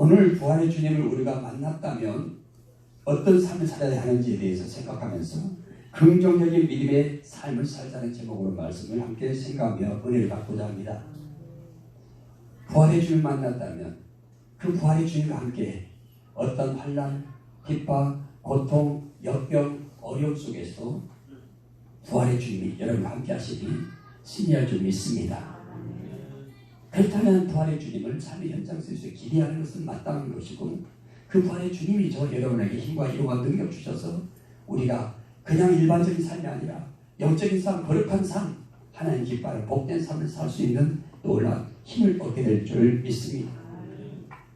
오늘 부활의 주님을 우리가 만났다면 어떤 삶을 살아야 하는지에 대해서 생각하면서 긍정적인 믿음의 삶을 살자는 제목으로 말씀을 함께 생각하며 은혜를 받고자 합니다. 부활의 주님을 만났다면 그 부활의 주님과 함께 어떤 환난, 핍박, 고통, 역경, 어려움 속에서 부활의 주님이 여러분과 함께 하시니 승리할 줄 믿습니다. 그렇다면 부활의 주님을 삶의 현장 속에서 기대하는 것은 마땅한 것이고, 그 부활의 주님이 저 여러분에게 힘과 이로와 능력 주셔서 우리가 그냥 일반적인 삶이 아니라 영적인 삶, 거룩한 삶, 하나님 기뻐하는 복된 삶을 살 수 있는 놀라운 힘을 얻게 될 줄 믿습니다.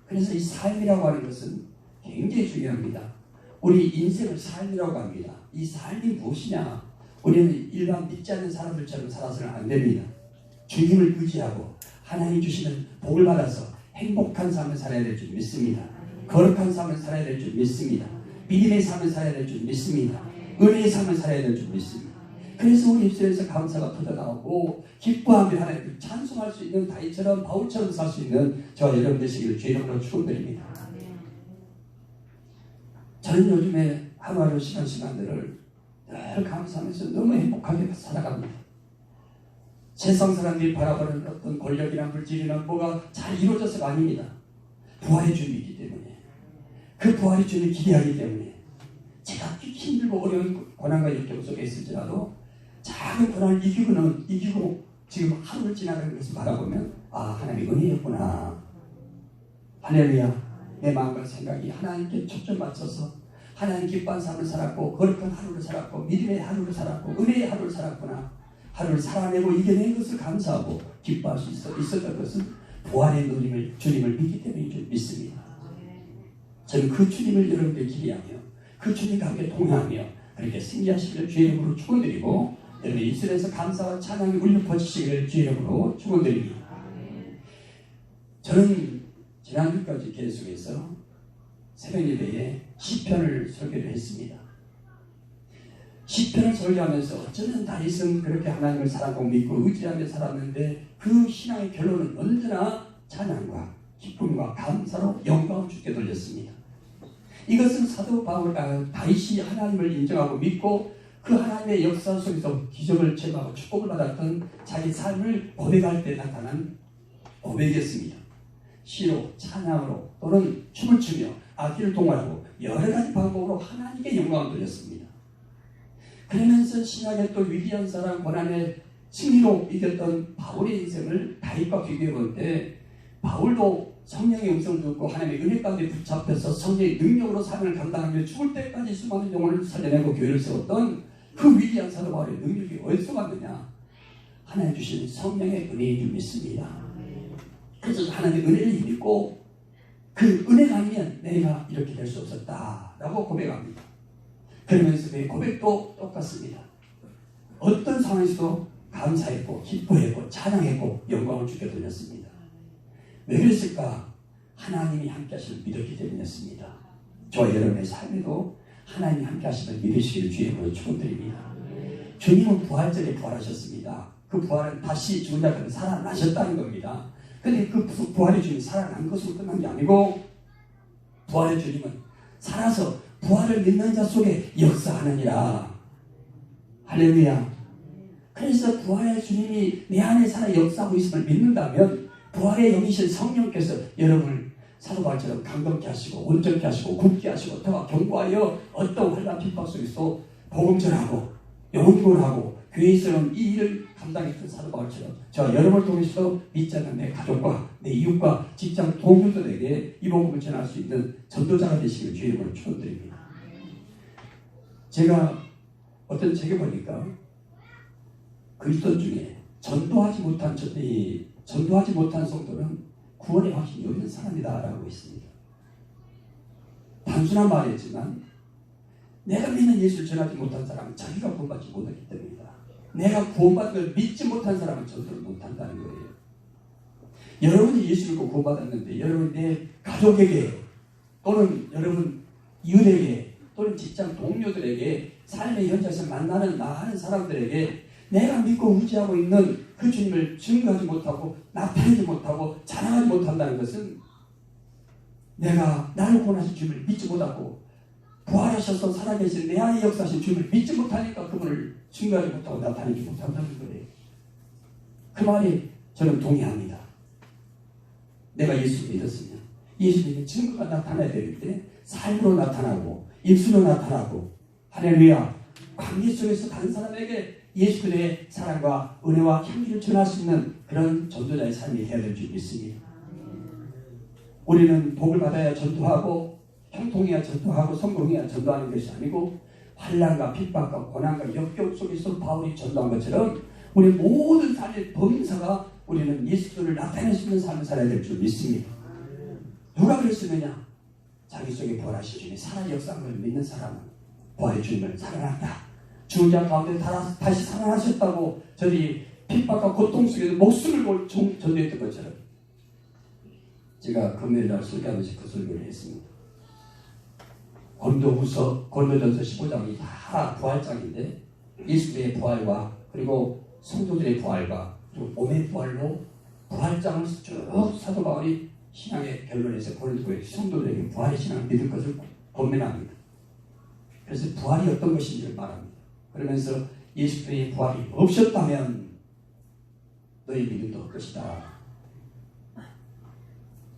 그래서 이 삶이라고 하는 것은 굉장히 중요합니다. 우리 인생을 삶이라고 합니다. 이 삶이 무엇이냐? 우리는 일반 믿지 않는 사람들처럼 살아서는 안 됩니다. 주님을 의지하고 하나님 주시는 복을 받아서 행복한 삶을 살아야 될 줄 믿습니다. 거룩한 삶을 살아야 될 줄 믿습니다. 믿음의 삶을 살아야 될 줄 믿습니다. 은혜의 삶을 살아야 될 줄 믿습니다. 그래서 우리 입술에서 감사가 터져나오고 기뻐하며 하나님을 찬송할 수 있는 다윗처럼 바울처럼 살 수 있는 저와 여러분 되시기를 주의 이름으로 축원드립니다. 저는 요즘에 하루하루 시간들을 늘 감사하면서 너무 행복하게 살아갑니다. 세상 사람들이 바라보는 어떤 권력이나 물질이나 뭐가 잘 이루어져서가 아닙니다. 부활의 주님이기 때문에, 그 부활의 주님을 기대하기 때문에 제가 힘들고 어려운 고난과 역경 속에 있을지라도 작은 고난을 이기고 지금 하루를 지나가는 것을 바라보면 하나님의 은혜였구나. 할렐루야. 내 마음과 생각이 하나님께 초점 맞춰서 하나님 기뻐한 삶을 살았고 거룩한 하루를 살았고 믿음의 하루를 살았고 은혜의 하루를 살았구나. 하루를 살아내고 이겨낸 것을 감사하고 기뻐할 수 있었던 것은 부활의 주님을 믿기 때문인 줄 믿습니다. 저는 그 주님을 여러분께 기대하며 그 주님과 함께 동행하며 그렇게 승리하시기를 주의 이름으로 축원드리고, 여러분의 입술에서 감사와 찬양이 울려 퍼지시기를 주의 이름으로 축원드립니다. 저는 지난주까지 계속해서 새벽 예배에 시편을 설교를 했습니다. 시편을 설교하면서 어쩌면 다윗은 그렇게 하나님을 사랑하고 믿고 의지하며 살았는데 그 신앙의 결론은 언제나 찬양과 기쁨과 감사로 영광을 주께 돌렸습니다. 이것은 사도 다윗이 하나님을 인정하고 믿고 그 하나님의 역사 속에서 기적을 체험하고 축복을 받았던 자기 삶을 고백할 때 나타난 고백이었습니다. 시로, 찬양으로 또는 춤을 추며 악기를 동원하고 여러 가지 방법으로 하나님께 영광을 돌렸습니다. 그러면서 신약의 또 위대한 사람 고난의 승리로 이겼던 바울의 인생을 다윗과 비교해 볼 때, 바울도 성령의 음성을 듣고 하나님의 은혜 가운데 붙잡혀서 성령의 능력으로 삶을 감당하며 죽을 때까지 수많은 영혼을 살려내고 교회를 세웠던 그 위대한 사도 바울의 능력이 어디서 왔느냐? 하나님 주신 성령의 은혜인 줄 믿습니다. 그래서 하나님의 은혜를 믿고 그 은혜가 아니면 내가 이렇게 될 수 없었다라고 고백합니다. 그러면서 그 고백도 똑같습니다. 어떤 상황에서도 감사했고 기뻐했고 찬양했고 영광을 주께 돌렸습니다. 왜 그랬을까? 하나님이 함께 하심을 믿었기 때문이었습니다. 저와 여러분의 삶에도 하나님이 함께 하심을 믿으시기를 주님으로 축원드립니다. 주님은 부활절에 부활하셨습니다. 그 부활은 다시 죽은 자들은 살아나셨다는 겁니다. 그런데 그 부활의 주님이 살아난 것으로 끝난 게 아니고, 부활의 주님은 살아서 부활을 믿는 자 속에 역사하느니라. 할렐루야. 그래서 부활의 주님이 내 안에 살아 역사하고 있음을 믿는다면 부활의 영이신 성령께서 여러분을 사도 바울처럼 강건케 하시고 온전케 하시고 굳게 하시고 더욱 견고하여 어떤 환난 핍박 속에서 복음 전하고 영원하고 교회에서는 이 일을 감당했던 사도 바울처럼 저와 여러분을 통해서 믿지 않는 내 가족과 내 이웃과 직장 동료들에게 이 복음을 전할 수 있는 전도자가 되시길 주의 이름으로 축원드립니다. 제가 어떤 책에 보니까 그리스도 중에 전도하지 못한 성도는 구원의 확신이 없는 사람이다라고 했습니다. 단순한 말이었지만 내가 믿는 예수를 전하지 못한 사람은 자기가 구원받지 못하기 때문이다. 내가 구원받은 걸 믿지 못한 사람은 전도를 못한다는 거예요. 여러분이 예수를 믿고 구원받았는데 여러분 내 가족에게 또는 여러분 이웃에게 또는 직장 동료들에게 삶의 현장에서 만나는 나하는 사람들에게 내가 믿고 의지하고 있는 그 주님을 증거하지 못하고 나타내지 못하고 자랑하지 못한다는 것은 내가 나를 구원하신 주님을 믿지 못하고 부활하셔서 살아계신 내 안에 역사하신 주님을 믿지 못하니까 그분을 증거하지 못하고 나타내지 못한다는 거예요. 그 말이 저는 동의합니다. 내가 예수를 믿었으면 예수님의 증거가 나타나야 되는데 삶으로 나타나고 입술로 나타나고 할렐루야 관계 속에서 다른 사람에게 예수 그리스도의 사랑과 은혜와 향기를 전할 수 있는 그런 전도자의 삶이 되어야 될 줄 믿습니다. 우리는 복을 받아야 전도하고 형통해야 전도하고 성공해야 전도하는 것이 아니고 환난과 핍박과 고난과 역경 속에서 바울이 전도한 것처럼 우리 모든 삶의 범사가 우리는 예수 그리스도를 나타낼 수 있는 삶을 살아야 될 줄 믿습니다. 누가 그랬으느냐? 자기 속에 부활하신 주님이 살아 역사한 걸 믿는 사람은 부활의 주님을 사랑한다. 죽은 자 가운데 다시 살아나셨다고 저들이 핍박과 고통 속에서 목숨을 걸고 전도했던 것처럼 제가 금요일날 설교하면서 그 설교를 했습니다. 고린도전서 15장이 다 부활장인데 예수의 부활과 그리고 성도들의 부활과 그리고 몸의 부활로 부활장을 쭉 사도 바울이 신앙의 결론에서 고린도의 성도들에게 부활의 신앙을 믿을 것을 권면합니다. 그래서 부활이 어떤 것인지를 말합니다. 그러면서 예수 그리스도의 부활이 없었다면 너희 믿음도 헛것이다.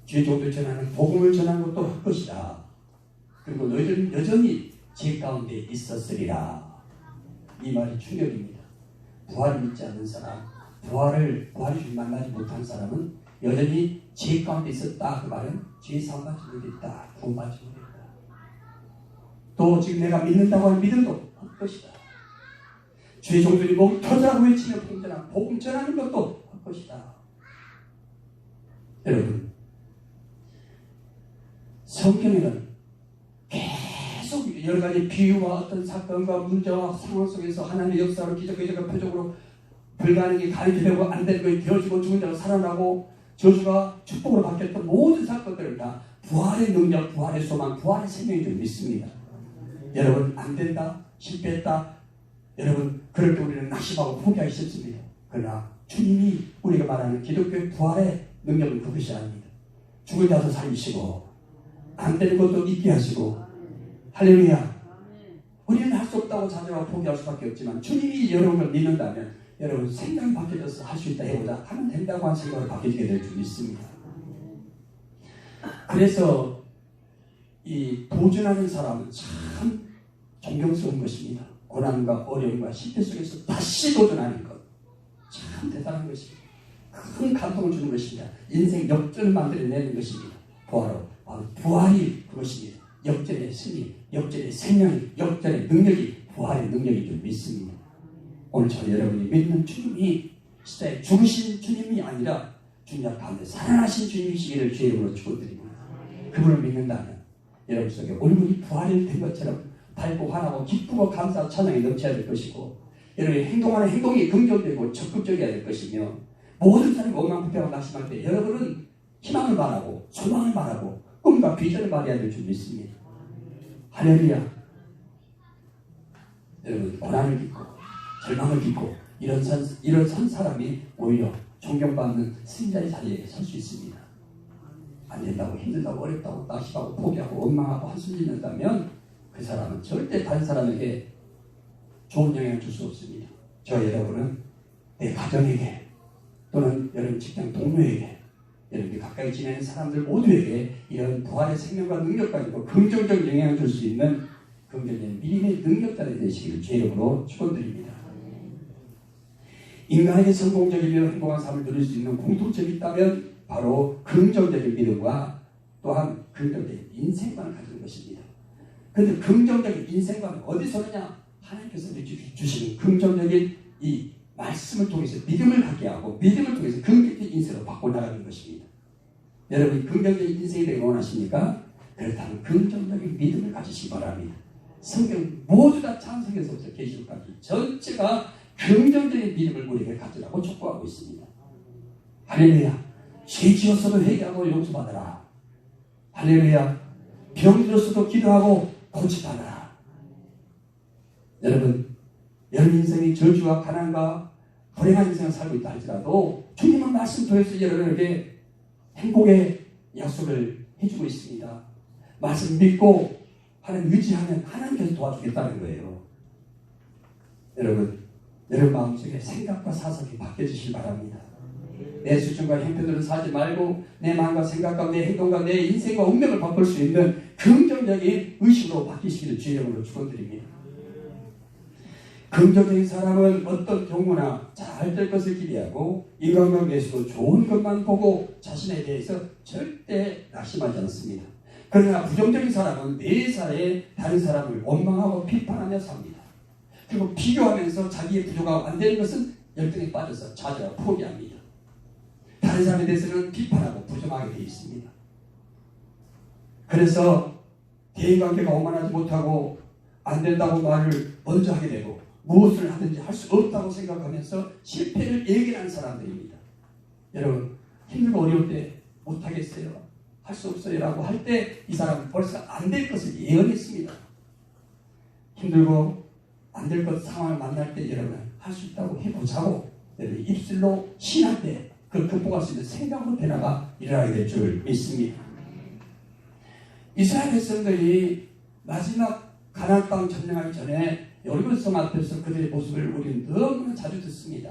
주의 종들 전하는 복음을 전하는 것도 헛것이다. 그리고 너희들은 여전히 죄 가운데 있었으리라. 이 말이 충격입니다. 부활을 믿지 않는 사람, 부활의 주님 만나지 못한 사람은 여전히 죄 가운데 있었다. 그 말은 죄 사함받지 못했다. 구원받지 못했다. 또 지금 내가 믿는다고 하는 믿음도 헛것이다. 주의 종들이 목이 터져라고 외치며 복음 전하는 것도 헛것이다. 여러분, 성경에는 계속 여러 가지 비유와 어떤 사건과 문제와 상황 속에서 하나님의 역사로 기적과 표적으로 불가능이 가리키려고 안 된 것이 되어지고 죽은 자가 살아나고 저주가 축복으로 바뀌었던 모든 사건들을 다 부활의 능력, 부활의 소망, 부활의 생명인 줄 믿습니다. 여러분 안 된다, 실패했다, 여러분 그럴 때 우리는 낙심하고 포기하기 쉽습니다. 그러나 주님이 우리가 말하는 기독교의 부활의 능력은 그것이 아닙니다. 죽은 자도 살리시고 안 되는 것도 있게 하시고 할렐루야. 우리는 할 수 없다고 좌절하고 포기할 수밖에 없지만 주님이 여러분을 믿는다면 여러분 생각이 바뀌어져서 할 수 있다 해보자 하면 된다고 하는 생각으로 바뀌게 될 줄 믿습니다. 그래서 이 도전하는 사람은 참 존경스러운 것입니다. 고난과 어려움과 실패 속에서 다시 도전하는 것 참 대단한 것입니다. 큰 감동을 주는 것입니다. 인생 역전을 만들어내는 것입니다. 부활이 그것입니다. 역전의 승리, 역전의 생명, 역전의 능력이 부활의 능력인 줄 믿습니다. 오늘 저 여러분이 믿는 주님이 진짜 죽으신 주님이 아니라 주님 가운데 살아나신 주님이시기를 주의 이름으로 축원드립니다. 그분을 믿는다면 여러분 속에 얼굴이 부활이 된 것처럼 밝고 환하고 기쁘고 감사하고 찬양이 넘쳐야 될 것이고 여러분이 행동하는 행동이 긍정되고 적극적이어야 될 것이며 모든 사람이 엉망부패하고 낙심할 때 여러분은 희망을 말하고 소망을 말하고 꿈과 비전을 말해야 될 줄 믿습니다. 할렐루야. 여러분 고난을 겪고 절망을 겪고 이런 선 사람이 오히려 존경받는 승자의 자리에 설 수 있습니다. 안 된다고 힘들다고 어렵다고 낙심하고 포기하고 원망하고 한숨 짓는다면 그 사람은 절대 다른 사람에게 좋은 영향을 줄 수 없습니다. 저 여러분은 내 가정에게 또는 여러분 직장 동료에게 여러분이 가까이 지내는 사람들 모두에게 이런 부활의 생명과 능력 가지고 긍정적 영향을 줄 수 있는 긍정적인 믿음의 능력자들이 되시기를 주의 이름으로 축원드립니다. 인간에게 성공적이며 행복한 삶을 누릴 수 있는 공통점이 있다면 바로 긍정적인 믿음과 또한 긍정적인 인생관을 가지는 것입니다. 그런데 긍정적인 인생관은 어디서 오느냐? 하나님께서 주시는 긍정적인 이 말씀을 통해서 믿음을 갖게 하고 믿음을 통해서 긍정적인 인생으로 바꿔나가는 것입니다. 여러분이 긍정적인 인생이 되기 원하십니까? 그렇다면 긍정적인 믿음을 가지시기 바랍니다. 성경 모두 다 창세기에서부터 계시록까지 전체가 긍정적인 믿음을 우리에게 가지라고 촉구하고 있습니다. 할렐루야. 죄 지었어도 회개하고 용서받아라. 할렐루야. 병들었어도 기도하고 고침받아라. 여러분 인생이 저주와 가난과 불행한 인생을 살고 있다 할지라도 주님은 말씀 통해서 여러분에게 행복의 약속을 해주고 있습니다. 말씀 믿고 하나님 의지하면 하나님께서 도와주겠다는 거예요. 여러분 마음속에 생각과 사상이 바뀌어지길 바랍니다. 내 수준과 형편으로 사지 말고 내 마음과 생각과 내 행동과 내 인생과 운명을 바꿀 수 있는 긍정적인 의식으로 바뀌시기를 주의 이름으로 축원드립니다. 긍정적인 사람은 어떤 경우나 잘 될 것을 기대하고 인간관계에서도 좋은 것만 보고 자신에 대해서 절대 낙심하지 않습니다. 그러나 부정적인 사람은 매사에 다른 사람을 원망하고 비판하며 삽니다. 그리고 비교하면서 자기의 부족하고 안 되는 것은 열등에 빠져서 좌절하고 포기합니다. 다른 사람에 대해서는 비판하고 부정하게 되어 있습니다. 그래서 대인관계가 원만하지 못하고 안 된다고 말을 먼저 하게 되고 무엇을 하든지 할 수 없다고 생각하면서 실패를 예견하는 사람들입니다. 여러분 힘들고 어려울 때 못하겠어요, 할 수 없어요 라고 할 때 이 사람은 벌써 안 될 것을 예언했습니다. 힘들고 안 될 것 상황을 만날 때 여러분 할 수 있다고 해보자고 여러분 입술로 신할 때 그걸 극복할 수 있는 생각으로 변화가 일어나게 될 줄 믿습니다. 이스라엘 백성들이 마지막 가나안 땅 점령하기 전에 여리고성 앞에서 그들의 모습을 우리는 너무나 자주 듣습니다.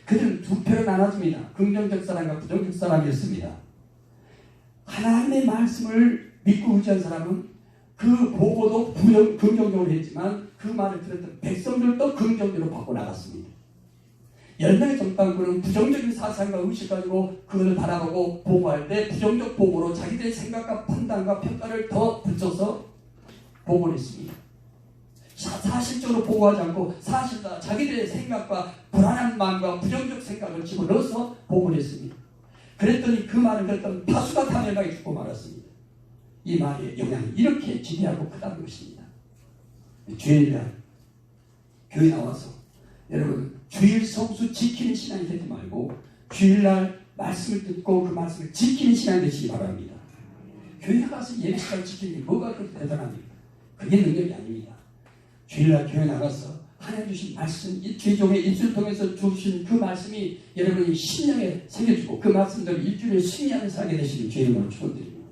그들은 두 표로 나눠집니다. 긍정적 사람과 부정적 사람이었습니다. 하나님의 말씀을 믿고 의지한 사람은 그 보고도 긍정적으로 했지만 그 말을 들었던 백성들도 긍정적으로 바꿔나갔습니다. 10명의 정탐꾼은 부정적인 사상과 의식 가지고 그것을 바라보고 보고할 때 부정적 보고로 자기들의 생각과 판단과 평가를 더 붙여서 보고를 했습니다. 사실적으로 보고하지 않고 사실과 자기들의 생각과 불안한 마음과 부정적 생각을 집어넣어서 보고를 했습니다. 그랬더니 그 말을 듣던 다수가 타멸하게 죽고 말았습니다. 이 말의 영향이 이렇게 지대하고 크다는 것입니다. 주일날 교회 나와서 여러분 주일 성수 지키는 신앙이 되지 말고 주일날 말씀을 듣고 그 말씀을 지키는 신앙이 되시기 바랍니다. 교회 가서 예배 시간 지키는 게 뭐가 그렇게 대단합니까? 그게 능력이 아닙니다. 주일날 교회 나가서 하나님 주신 말씀, 주의종의 입술을 통해서 주신 그 말씀이 여러분이 심령에 새겨주고 그 말씀대로 일주일에 승리하는 살게 되시는 주의 이름으로 축원드립니다.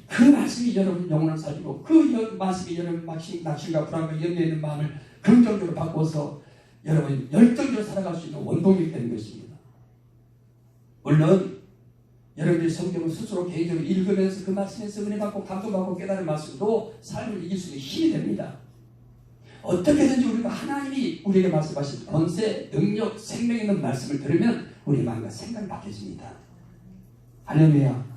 그 말씀이 여러분 영혼을 살리고 그 말씀이 여러분 낙심과 불안과 염려에 있는 마음을 긍정적으로 바꿔서 여러분 열정적으로 살아갈 수 있는 원동력이 되는 것입니다. 물론 여러분들이 성경을 스스로 개인적으로 읽으면서 그 말씀에서 은혜 받고 감동받고 깨달은 말씀도 삶을 이길 수 있는 힘이 됩니다. 어떻게든지 우리가 하나님이 우리에게 말씀하신 권세, 능력, 생명 있는 말씀을 들으면 우리 마음과 생각이 바뀌어집니다. 할렐루야.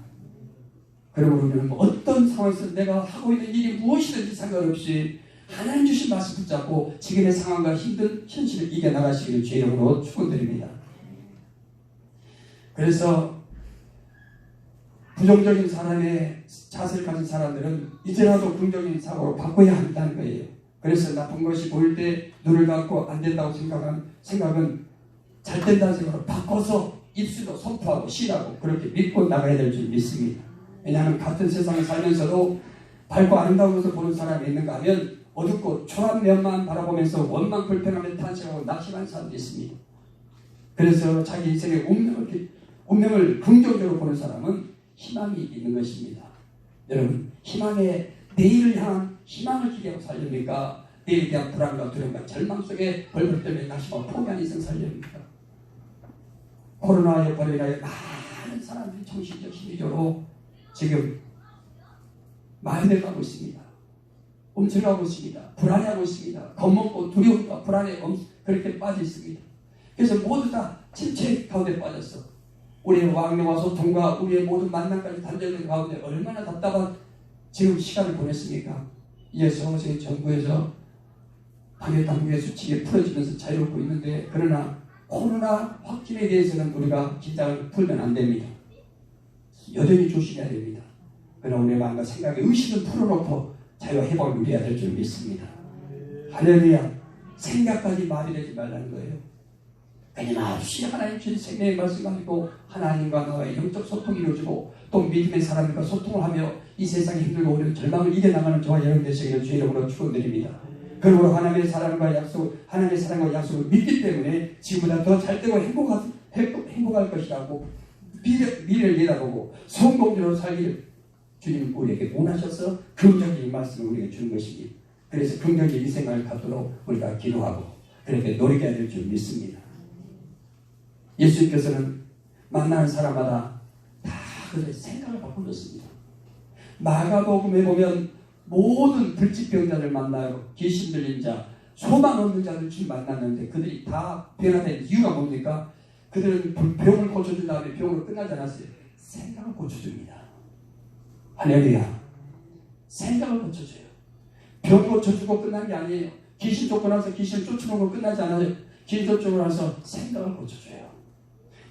그러므로 우리는 어떤 상황에서 내가 하고 있는 일이 무엇이든지 상관없이 하나님 주신 말씀 붙잡고 지금의 상황과 힘든 현실을 이겨나가시기를 주의 이름으로 축원드립니다. 그래서 부정적인 사람의 자세를 가진 사람들은 이제라도 긍정적인 사고로 바꿔야 한다는 거예요. 그래서 나쁜 것이 보일 때 눈을 감고 안 된다고 생각은 잘 된다는 생각으로 바꿔서 입술로 선포하고 시하고 그렇게 믿고 나가야 될 줄 믿습니다. 왜냐하면 같은 세상을 살면서도 밝고 아름다운 것을 보는 사람이 있는가 하면 어둡고 초라한 면만 바라보면서 원망 불평하며 탄식하고 낙심하는 사람도 있습니다. 그래서 자기 인생의 운명을 긍정적으로 보는 사람은 희망이 있는 것입니다. 여러분 희망의 내일을 향한 희망을 기대하고 살렵니까? 내일에 대한 불안과 두려움과 절망 속에 벌벌 떨며 낙심하고 포기한 인생 살렵니까? 코로나 여파로 인하여 많은 사람들이 정신적 심리적으로 지금 마비되어가고 있습니다. 움츠러가고 있습니다. 불안해하고 있습니다. 겁먹고 두려움과 불안에 그렇게 빠져 있습니다. 그래서 모두 다 침체 가운데 빠졌어. 우리의 왕래와 소통과 우리의 모든 만남까지 단절된 가운데 얼마나 답답한 지금 시간을 보냈습니까? 이어서 저희 정부에서 방역 당국의 수칙이 풀어지면서 자유롭고 있는데 그러나 코로나 확진에 대해서는 우리가 긴장을 풀면 안 됩니다. 여전히 조심해야 됩니다. 그러나 우리의 마음과 생각에 의식을 풀어놓고 자유와 회복을 누려야 될 줄 믿습니다. 할렐루야. 생각까지 마비되지 말라는 거예요. 끊임없이 하나님 주신 생명의 말씀 가지고 하나님과 나와의 영적 소통이 이루어지고 또 믿음의 사람들과 소통을 하며 이 세상에 힘들고 어려운 절망을 이겨나가는 저와 여러분 되시기를 주의 이름으로 축원드립니다. 그러므로 하나님의 사랑과 약속을 믿기 때문에 지금보다 더 잘되고 행복할 것이라고 미래를 내다보고 성공적으로 살기를 주님은 우리에게 원하셔서 긍정적인 말씀을 우리에게 주는 것입니다. 그래서 긍정적인 생각을 갖도록 우리가 기도하고 그렇게 노력해야 될 줄 믿습니다. 예수님께서는 만나는 사람마다 다 그들의 생각을 바꾸셨습니다. 마가복음에 보면 모든 불치병자를 만나요. 귀신 들린 자, 소망 없는 자들 주님 만났는데 그들이 다 변화된 이유가 뭡니까? 그들은 병을 고쳐준 다음에 병으로 끝나지 않았어요. 생각을 고쳐줍니다. 할렐루야. 생각을 고쳐줘요. 병 고쳐주고 끝난 게 아니에요. 귀신 쫓고 나서 귀신 쫓아오고 끝나지 않아요. 귀신 쫓고 나서 생각을 고쳐줘요.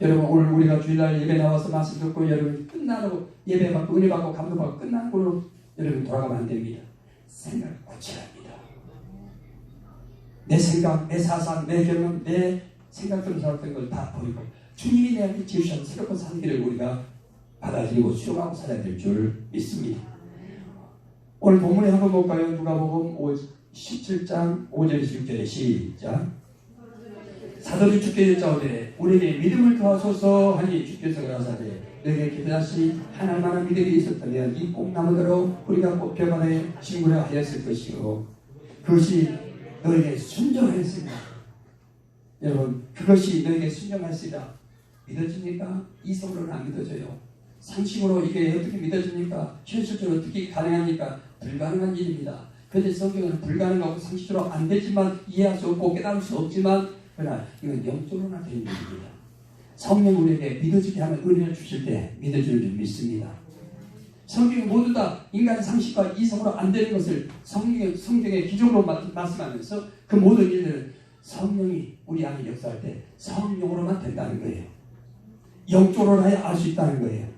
여러분 오늘 우리가 주일날 예배 나와서 말씀 듣고 여러분 끝나고 예배 받고 은혜 받고 감동 받고 끝난 걸로 여러분 돌아가면 안 됩니다. 생각을 고쳐야 합니다. 내 생각, 내 사상, 내 경험, 내 생각대로 살았던 걸 다 버리고 주님이 내한테 지으신 새롭게 사는 길을 우리가 받아들이고 수용하고 살아야 될 줄 믿습니다. 오늘 본문에 한번 볼까요? 누가복음 17장 5절에서 6절에 시작. 사도들이 주께 여짜오되 우리에게 믿음을 더하소서 하니 주께서 가라사대 너에게 그다시 하나님 만한 믿음이 있었다면 이 뽕나무대로 우리가 뽑혀가네 친구라 하였을 것이요 그것이 너에게 순종하였습니다. 여러분 그것이 너에게 순종하였습니다. 믿어집니까? 이성으로는 안 믿어져요. 상식으로 이게 어떻게 믿어집니까? 현실적으로 어떻게 가능합니까? 불가능한 일입니다. 그런데 성경은 불가능하고 상식적으로 안 되지만 이해할 수 없고 깨달을 수 없지만 그러나 이건 영적으로나 되는 일입니다. 성령 우리에게 믿어지게 하면 은혜를 주실 때 믿어줄 줄 믿습니다. 성경이 모두 다 인간 상식과 이성으로 안 되는 것을 성경의 기적으로 말씀하면서 그 모든 일들은 성령이 우리 안에 역사할 때 성령으로만 된다는 거예요. 영적으로 해야 알 수 있다는 거예요.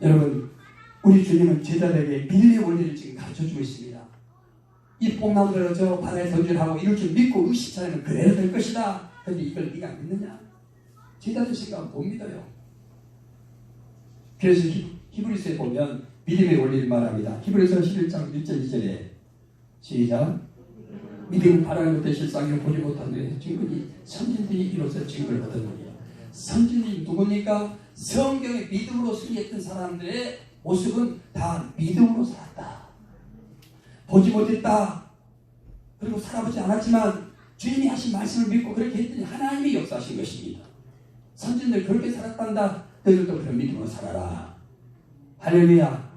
여러분 우리 주님은 제자들에게 믿음의 원리를 지금 가르쳐주고 있습니다. 이 뽕나무를 저 바다에 던질하고 이럴 줄 믿고 의식하면 그래도 될 것이다. 그런데 이걸 네가 믿느냐? 제자들 생각은 못 믿어요. 그래서 히브리서에 보면 믿음의 원리를 말합니다. 히브리서 11장 1절 2절에 시작. 믿음은 바라는 것들 실상을 보지 못하는데 증거니 선진들이 이로써 증거를 얻었느니라. 선진이 누굽니까? 성경의 믿음으로 승리했던 사람들의 모습은 다 믿음으로 살았다. 보지 못했다. 그리고 살아보지 않았지만 주님이 하신 말씀을 믿고 그렇게 했더니 하나님이 역사하신 것입니다. 선진들 그렇게 살았단다. 너희들도 그런 믿음으로 살아라. 할렐루야.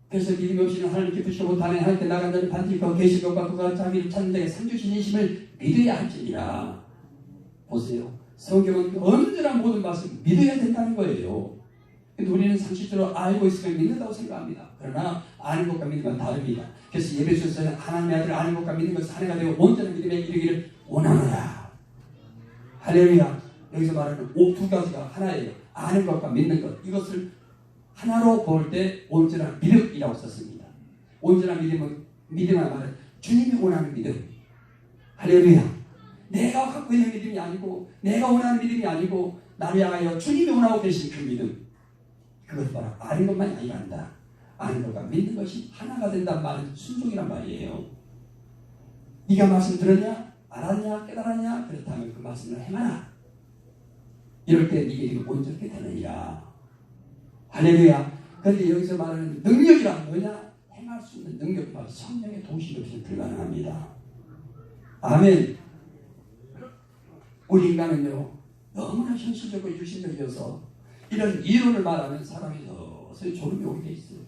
그래서 믿음이 없이는 하나님 기쁘시고 못하네. 하나님께 나간다는 반드시 그가 계신 것과 그가 자기를 찾는 데에 상주신 인심을 믿어야 할지니라. 보세요. 성경은 언제나 모든 말씀 믿어야 된다는 거예요. 근데 우리는 상식적으로 알고 있으면 믿는다고 생각합니다. 그러나 아는 것과 믿는 건 다릅니다. 그래서 예배소서는 하나님의 아들을 아는 것과 믿는 것을 하나가 되고 온전한 믿음에 이르기를 원하노라. 할렐루야. 여기서 말하는 두 가지가 하나예요. 아는 것과 믿는 것. 이것을 하나로 볼 때 온전한 믿음이라고 썼습니다. 온전한 믿음은 말은 주님이 원하는 믿음. 할렐루야. 내가 갖고 있는 믿음이 아니고 내가 원하는 믿음이 아니고 나를 향하여 주님이 원하고 계신 그 믿음. 그것 봐라. 아는 것만이 아니란다. 아는 것과 믿는 것이 하나가 된다는 말은 순종이란 말이에요. 네가 말씀 들었냐? 알았냐? 깨달았냐? 그렇다면 그 말씀을 행하라. 이럴 때 네게 온전하게 되느니라. 할렐루야. 그런데 여기서 말하는 능력이란 뭐냐? 행할 수 있는 능력, 바로 성령의 도우심이 없이는 불가능합니다. 아멘. 우리 인간은요 너무나 현실적으로 유신적이어서 이런 이론을 말하는 사람이 서서히 졸음이 오게 돼 있어요.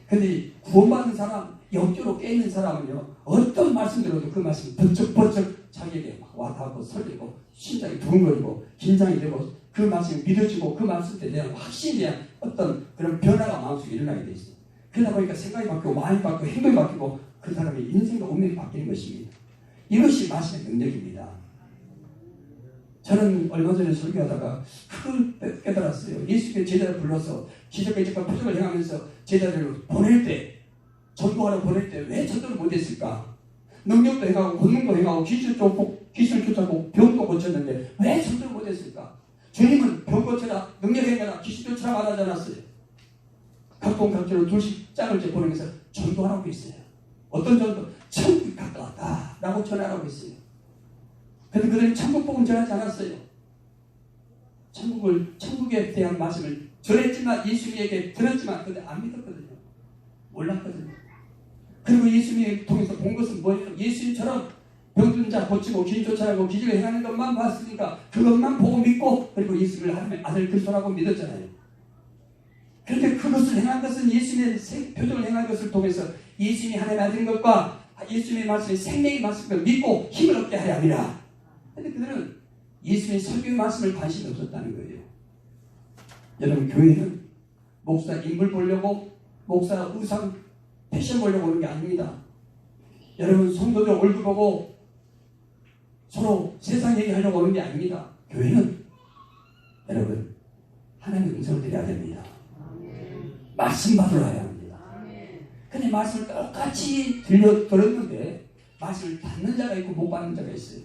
그런데 구원받은 사람, 영적으로 깨있는 사람은요 어떤 말씀 들어도 그 말씀이 번쩍번쩍 자기에게 막 와닿고 설레고 심장이 두근거리고 긴장이 되고 그 말씀이 믿어지고 그 말씀에 대한 확신에 대한 어떤 그런 변화가 마음속에 일어나게 돼 있어요. 그러다 보니까 생각이 바뀌고 마음이 바뀌고 행동이 바뀌고 그 사람의 인생과 운명이 바뀌는 것입니다. 이것이 말씀의 능력입니다. 저는 얼마 전에 설교하다가 그걸 깨달았어요. 예수께 제자를 불러서 기적과 이적과 표적을 행하면서 제자들을 보낼 때, 전도하러 보낼 때 왜 전도를 못했을까? 능력도 행하고 권능도 행하고 귀신을 쫓아고 병도 고쳤는데 왜 전도를 못했을까? 주님은 병 고쳐라, 능력 행하라, 귀신 쫓아라 안 하지 않았어요. 각동각지로 둘씩 짝을 보내면서 전도하라고 했어요. 어떤 전도? 천국이 가까웠다 라고 전하라고 했어요. 그런데 그들은 천국 복음 전하지 않았어요. 천국에 대한 말씀을 전했지만 예수님에게 들었지만 근데 안 믿었거든요. 몰랐거든요. 그리고 예수님을 통해서 본 것은 뭐예요? 예수님처럼 병든 자 고치고 길 쫓아가고 기적을 행하는 것만 봤으니까 그것만 보고 믿고 그리고 예수님을 하나님의 아들 그리스도라고 믿었잖아요. 그런데 그것을 행한 것은 예수님의 표적을 행한 것을 통해서 예수님이 하나님의 아들인 것과 예수님의 말씀이 생명의 말씀을 믿고 힘을 얻게 하려 함이라. 그런데 그들은 예수님의 설교의 말씀을 관심이 없었다는 거예요. 여러분, 교회는 목사 인물 보려고 목사 의상 패션 보려고 오는 게 아닙니다. 여러분, 성도들 얼굴 보고 서로 세상 얘기하려고 오는 게 아닙니다. 교회는 여러분 하나님의 음성을 드려야 됩니다. 말씀 받으러 와야 합니다. 근데 말씀을 똑같이 들었는데 말씀을 받는 자가 있고 못 받는 자가 있어요.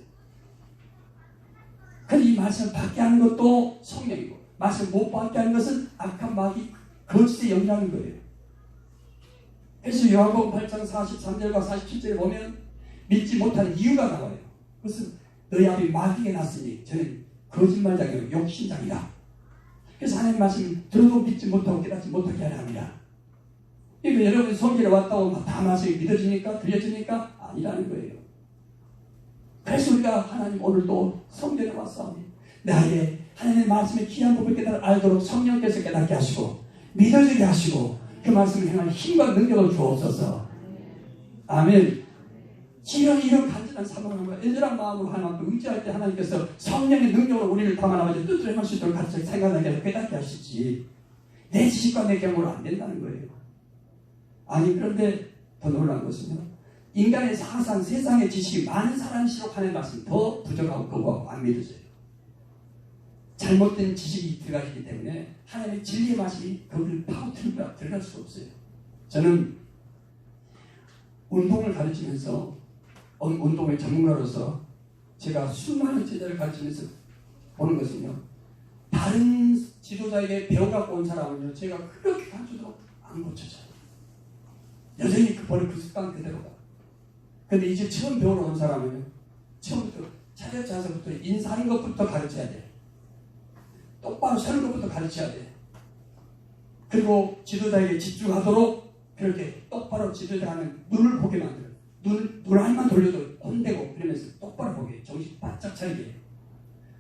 근데 이 말씀을 받게 하는 것도 성령이고 말씀을 못 받게 하는 것은 악한 마귀 거짓의 영이라는 거예요. 그래서 요한복음 8장 43절과 47절에 보면 믿지 못하는 이유가 나와요. 그것은 너희 앞에 마귀가 났으니 저는 거짓말장이요 욕심장이다. 그래서 하나님 말씀 들어도 믿지 못하고 깨닫지 못하게 하려 합니다. 그러니까 여러분이 성경에 왔다고 다 말씀이 믿어지니까 들려지니까 아니라는 거예요. 그래서 우리가 하나님 오늘도 성전에 왔사오니 나에게 하나님의 말씀의 귀한 법을 알도록 성령께서 깨닫게 하시고 믿어지게 하시고 그 말씀을 행할 힘과 능력을 주옵소서. 아멘. 이런 간절한 사모함과 애절한 마음으로 하나님께 의지할 때 하나님께서 성령의 능력으로 우리를 담아나가지고 뜻을 행할 수 있도록 가르쳐 생각하게 하고 깨닫게 하시지 내 지식과 내 경험으로 안 된다는 거예요. 아니 그런데 더 놀라운 것은요, 인간의 사상 세상의 지식이 많은 사람일수록 하나님의 말씀이 더 부족하고 거부하고 안 믿어져요. 잘못된 지식이 들어가기 때문에 하나님의 진리의 말씀이 거기를 파고들고 들어갈 수 없어요. 저는 운동을 가르치면서 운동의 전문가로서 제가 수많은 제자를 가르치면서 보는 것은요, 다른 지도자에게 배워갖고 온 사람은요 제가 그렇게 가르쳐도 안 고쳐져요. 여전히 그 습관 그대로다. 근데 이제 처음 배우러 온 사람은요 처음부터 차례차서부터 인사하는 것부터 가르쳐야 돼. 똑바로 서는 것부터 가르쳐야 돼. 그리고 지도자에게 집중하도록 그렇게 똑바로 지도자는 눈을 보게 만들어요. 눈 안만 돌려도 혼대고 그러면서 똑바로 보게, 정신 바짝 차리게.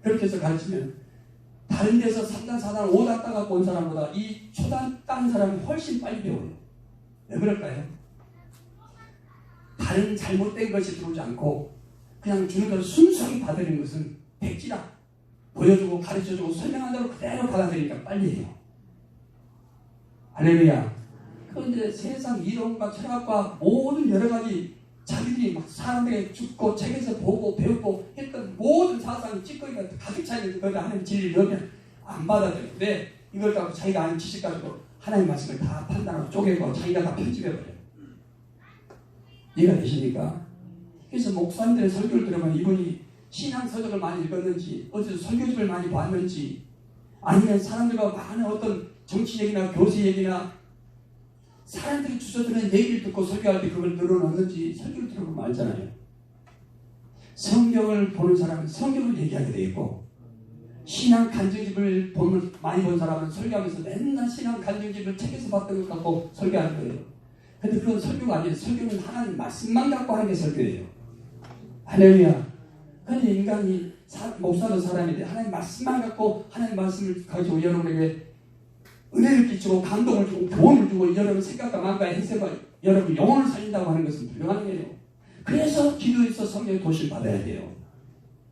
그렇게 해서 가르치면 다른 데서 3단, 4단, 5단 따갖고 온 사람보다 이 초단 딴 사람이 훨씬 빨리 배워요. 왜 그럴까요? 다른 잘못된 것이 들어오지 않고 그냥 주는 걸 순수하게 받아들이는 것은 백지라. 보여주고 가르쳐주고 설명한 대로 그대로 받아들이니까 빨리 해요. 할렐루야. 그런데 세상 이론과 철학과 모든 여러 가지 자기들이 막 사람에게 죽고 책에서 보고 배우고 했던 모든 사상이 찌꺼기가 가득 차있는 거를 하나님 진리를 넣으면 안 받아들여요. 왜? 이걸 갖고 자기가 아는 지식 가지고 하나님 말씀을 다 판단하고 쪼개고 자기가 다 편집해버려요. 이해가 되십니까? 그래서 목사님들의 설교를 들으면 이분이 신앙 서적을 많이 읽었는지 어디서 설교집을 많이 봤는지 아니면 사람들과 많은 어떤 정치 얘기나 교수 얘기나 사람들이 주저드는 얘기를 듣고 설교할 때 그걸 늘어놓는지 설교를 들어보면 알잖아요. 성경을 보는 사람은 성경을 얘기하게 돼 있고 신앙 간증집을 많이 본 사람은 설교하면서 맨날 신앙 간증집을 책에서 봤던 것 갖고 설교하는 거예요. 근데 그건 설교가 아니에요. 설교는 하나님 말씀만 갖고 하는 게 설교예요. 할렐루야. 근데 인간이 목사도 사람인데 하나님 말씀만 갖고 하나님 말씀을 가지고 여러분에게 은혜를 끼치고 감동을 주고 교훈을 주고 여러분 생각과 마음과 해석과 여러분 영혼을 살린다고 하는 것은 불가능해요. 그래서 기도에서 성령의 도시를 받아야 돼요.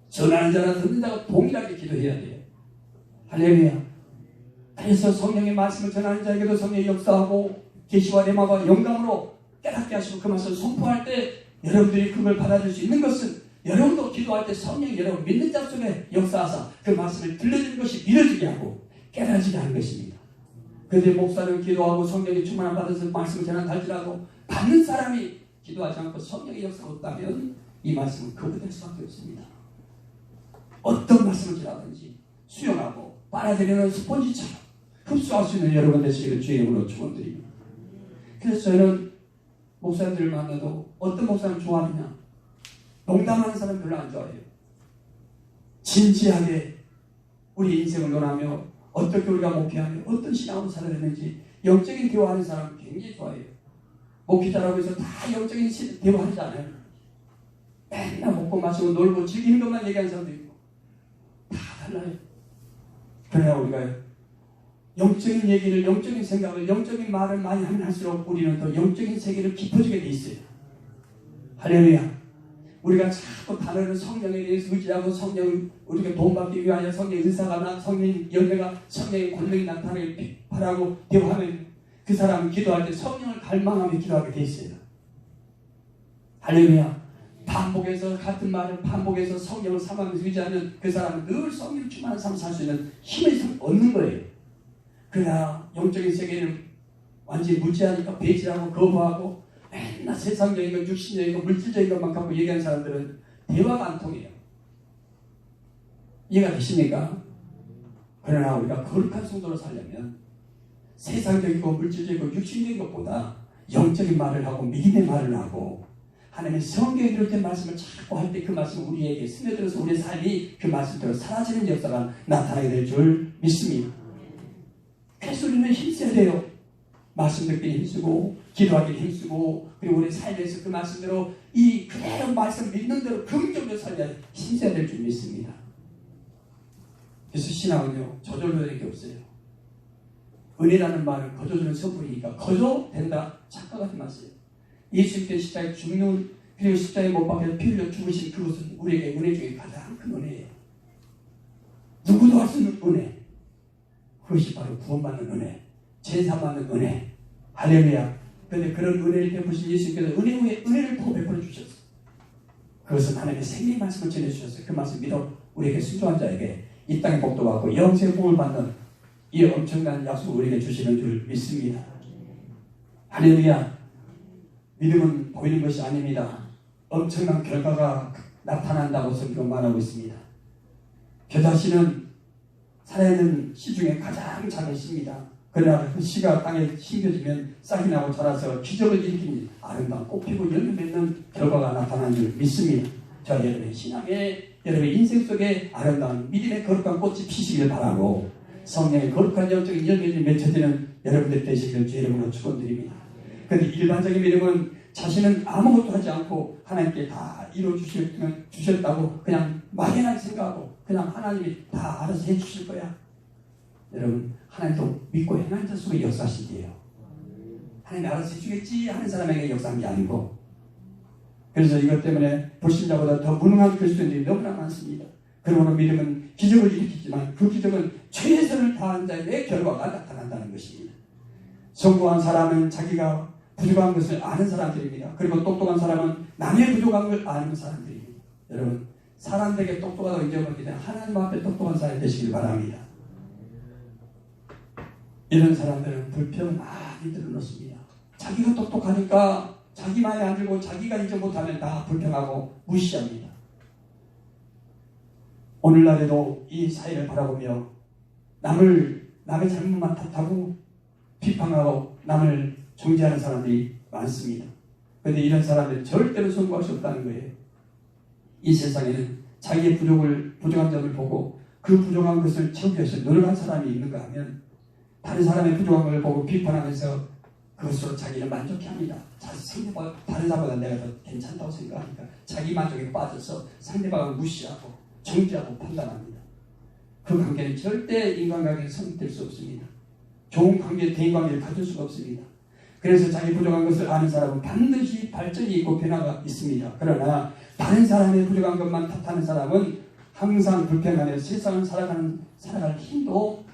전하는 자나 듣는 자가 동일하게 기도해야 돼요. 할렐루야. 그래서 성령의 말씀을 전하는 자에게도 성령이 역사하고 계시와 레마와 영감으로 깨닫게 하시고 그 말씀을 선포할 때 여러분들이 그걸 받아들일 수 있는 것은 여러분도 기도할 때 성령이 여러분 믿는 자 속에 역사하사 그 말씀을 들려주는 것이 믿어지게 하고 깨달아지게 하는 것입니다. 그런데 목사는 기도하고 성령이 충만함 받아서 말씀을 전한다 할지라도 받는 사람이 기도하지 않고 성령의 역사가 없다면 이 말씀은 거부될 수밖에 없습니다. 어떤 말씀을 전하든지 수용하고 빨아들이는 스폰지처럼 흡수할 수 있는 여러분 되시기를 주의 이름으로 축원드립니다. 그래서 저는 목사님들을 만나도 어떤 목사님 좋아하느냐? 농담하는 사람 별로 안 좋아해요. 진지하게 우리 인생을 논하며 어떻게 우리가 목회하며 어떤 신앙으로 살아야 되는지 영적인 대화하는 사람은 굉장히 좋아해요. 목회자라고 해서 다 영적인 대화하잖아요. 맨날 먹고 마시고 놀고 즐기는 것만 얘기하는 사람도 있고 다 달라요. 그러나 우리가 영적인 얘기를, 영적인 생각을, 영적인 말을 많이 하면 할수록 우리는 더 영적인 세계를 깊어지게 돼 있어요. 할렐루야. 우리가 자꾸 단어를 성령에 대해서 의지하고 성령, 우리가 도움받기 위하여 성령의 은사가 성령의 열매가 성령의 권능이 나타나길 바라고 대화하면 그 사람은 기도할 때 성령을 갈망하며 기도하게 돼 있어요. 할렐루야. 반복해서 같은 말을 반복해서 성령을 삼으면서 의지하면 그 사람은 늘 성령 충만한 삶을 살 수 있는 힘을 얻는 거예요. 그러나 영적인 세계는 완전히 무지하니까 배제하고 거부하고 맨날 세상적인 것, 육신적인 것, 물질적인 것만 갖고 얘기하는 사람들은 대화가 안 통해요. 이해가 되십니까? 그러나 우리가 거룩한 성도로 살려면 세상적이고 물질적이고 육신적인 것보다 영적인 말을 하고 믿음의 말을 하고 하나님의 성경에 기록된 말씀을 자꾸 할 때 그 말씀은 우리에게 스며들어서 우리의 삶이 그 말씀대로 사라지는 역사가 나타나게 될 줄 믿습니다. 그래서 우리는 힘써야 돼요. 말씀 듣기를 힘쓰고 기도하기를 힘쓰고 그리고 우리 삶에서 그 말씀대로 이 그대로 말씀 믿는 대로 긍정적으로 살려야 힘써야 될 줄 믿습니다. 그래서 신앙은요 저절로 되는 게 없어요. 은혜라는 말은 거저주는 성분이니까 거저된다 착각하지 마세요. 예수님께서 십자가에 죽는 그리고 십자가에 못 박혀 피 흘려 죽으신 그것은 우리에게 은혜 중에 가장 큰 은혜예요. 누구도 할 수 없는 은혜. 그것이 바로 구원받는 은혜, 제사받는 은혜. 할렐루야. 그런데 그런 은혜를 베푸신 예수님께서 은혜 위에 은혜를 더 베풀어 주셨어요. 그것은 하나님의 생명의 말씀을 전해주셨어요. 그 말씀 믿어 우리에게 순종한 자에게 이 땅의 복도 받고 영생의 복을 받는 이 엄청난 약속을 우리에게 주시는 줄 믿습니다. 할렐루야. 믿음은 보이는 것이 아닙니다. 엄청난 결과가 나타난다고 성경은 말하고 있습니다. 겨자씨는 살아있는 씨 중에 가장 작은 씨입니다. 그러나 그 씨가 땅에 심겨지면 싹이 나고 자라서 기적을 일으키는 아름다운 꽃 피고 열매 맺는 결과가 나타나는 줄 믿습니다. 저 여러분의 신앙에 여러분의 인생 속에 아름다운 믿음의 거룩한 꽃이 피시길 바라고 성령의 거룩한 영적인 열매를 맺혀지는 여러분들 되시길 주 이름으로 축원드립니다. 그런데 일반적인 믿음은 자신은 아무것도 하지 않고 하나님께 다 이루어주셨다고 그냥 막연하게 생각하고 그냥 하나님이 다 알아서 해주실 거야. 여러분 하나님도 믿고 행하는 자 속에 역사하신대요. 하나님이 알아서 해주겠지 하는 사람에게 역사한 게 아니고 그래서 이것 때문에 불신자보다 더 무능한 그리스도인들이 너무나 많습니다. 그러므로 믿음은 기적을 일으키지만 그 기적은 최선을 다한 자의 결과가 나타난다는 것입니다. 성공한 사람은 자기가 부족한 것을 아는 사람들입니다. 그리고 똑똑한 사람은 남의 부족한 걸 아는 사람들입니다. 여러분 사람들에게 똑똑하다고 인정받기 때문에 하나님 앞에 똑똑한 사람이 되시길 바랍니다. 이런 사람들은 불평을 많이 들어놓습니다. 자기가 똑똑하니까 자기 말에 안 들고 자기가 인정 못하면 다 불평하고 무시합니다. 오늘날에도 이 사회를 바라보며 남의 잘못만 탓하고 비판하고 남을 정죄하는 사람들이 많습니다. 그런데 이런 사람들은 절대로 성공할 수 없다는 거예요. 이 세상에는 자기의 부족한 점을 보고 그 부족한 것을 채우기 위해서 노력한 사람이 있는가 하면 다른 사람의 부족한 걸 보고 비판하면서 그것으로 자기를 만족해 합니다. 다른 사람보다 내가 더 괜찮다고 생각하니까 자기 만족에 빠져서 상대방을 무시하고 정죄하고 판단합니다. 그 관계는 절대 인간관계에 성립될 수 없습니다. 좋은 관계, 대인관계를 가질 수가 없습니다. 그래서 자기 부족한 것을 아는 사람은 반드시 발전이 있고 변화가 있습니다. 그러나 다른 사람의 부족한 것만 탓하는 사람은 항상 불평하며 세상을 살아갈 힘도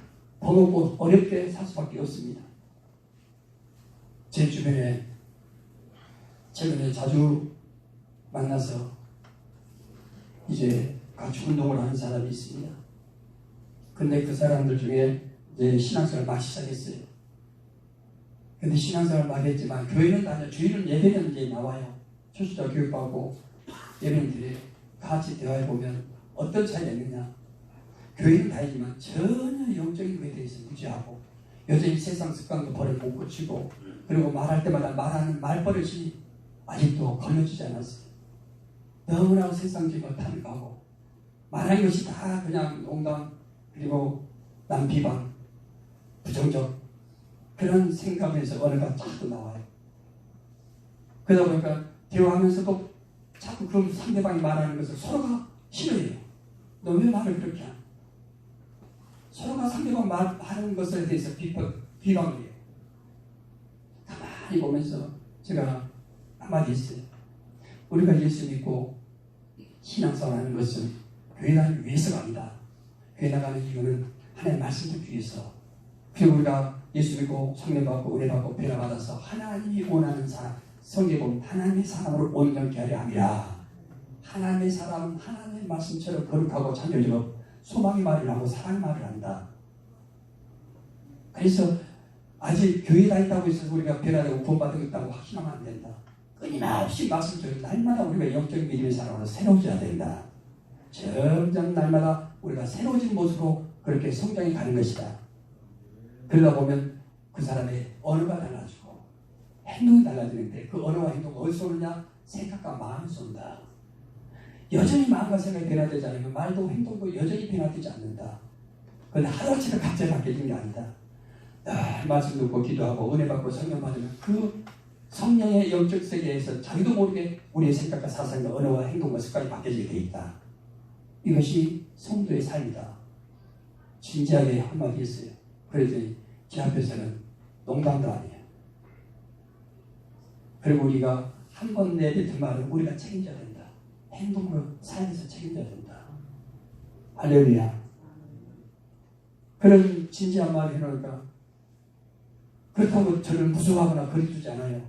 버겁고 어렵게 살 수밖에 없습니다. 제 주변에 최근에 자주 만나서 이제 같이 운동을 하는 사람이 있습니다. 근데 그 사람들 중에 이제 신앙생활을 막 시작했어요. 근데 신앙생활을 많이 했지만 교회는 다녀 주일은 예배는 이제 나와요. 초시자 교육받고 예배는 드려요. 같이 대화해보면 어떤 차이가 있느냐. 교회는 다니지만 전혀 영적인 것에 대해서 무지하고 여전히 세상 습관도 버려 못 고치고 그리고 말할 때마다 말하는 말버릇이 아직도 걸려지지 않았어요. 너무나 세상적으로 탐구하고 말하는 것이 다 그냥 농담 그리고 남 비방 부정적 그런 생각에서 언어가 자꾸 나와요. 그러다 보니까 대화하면서도 자꾸 그 상대방이 말하는 것을 서로가 싫어해요. 너 왜 말을 그렇게 하냐? 서로가 상대방 말하는 것에 대해서 비방을 해요. 가만히 보면서 제가 한마디 했어요. 우리가 예수 믿고 신앙생활 하는 것은 교회 다니기 위해서가 아니다. 교회 나가는 이유는 하나님의 말씀 듣기 위해서. 그리고 우리가 예수 믿고 성령 받고 은혜 받고 변화 받아서 하나님이 원하는 사람, 성경에 보면 하나님의 사람으로 온전케 하려 함이라. 하나님의 사람은 하나님의 말씀처럼 거룩하고 창조적으로 소망의 말을 하고 사랑의 말을 한다. 그래서 아직 교회 다닌다고 해서 우리가 변화되고 구원받았다고 확신하면 안 된다. 끊임없이 말씀처럼 날마다 우리가 영적인 믿음의 사람으로 새로워져야 된다. 점점 날마다 우리가 새로워진 모습으로 그렇게 성장해 가는 것이다. 그러다 보면 그 사람의 언어가 달라지고 행동이 달라지는데 그 언어와 행동은 어디서 오느냐? 생각과 마음에서 온다. 여전히 마음과 생각이 변화되지 않으면 말도 행동도 여전히 변화되지 않는다. 그런데 하루아침에 갑자기 바뀌는 게 아니다. 말씀 듣고 기도하고 은혜 받고 성령 받으면 그 성령의 영적 세계에서 자기도 모르게 우리의 생각과 사상과 언어와 행동과 습관이 바뀌어지게 되어 있다. 이것이 성도의 삶이다. 진지하게 한마디 했어요. 그랬더니 제 앞에서는 농담도 아니에요. 그리고 우리가 한 번 내뱉은 말을 우리가 책임져야 된다. 행동으로 삶에서 책임져야 된다. 할렐루야. 그런 진지한 말을 해놓으니까 그렇다고 저를 무서워하거나 거리두지 않아요.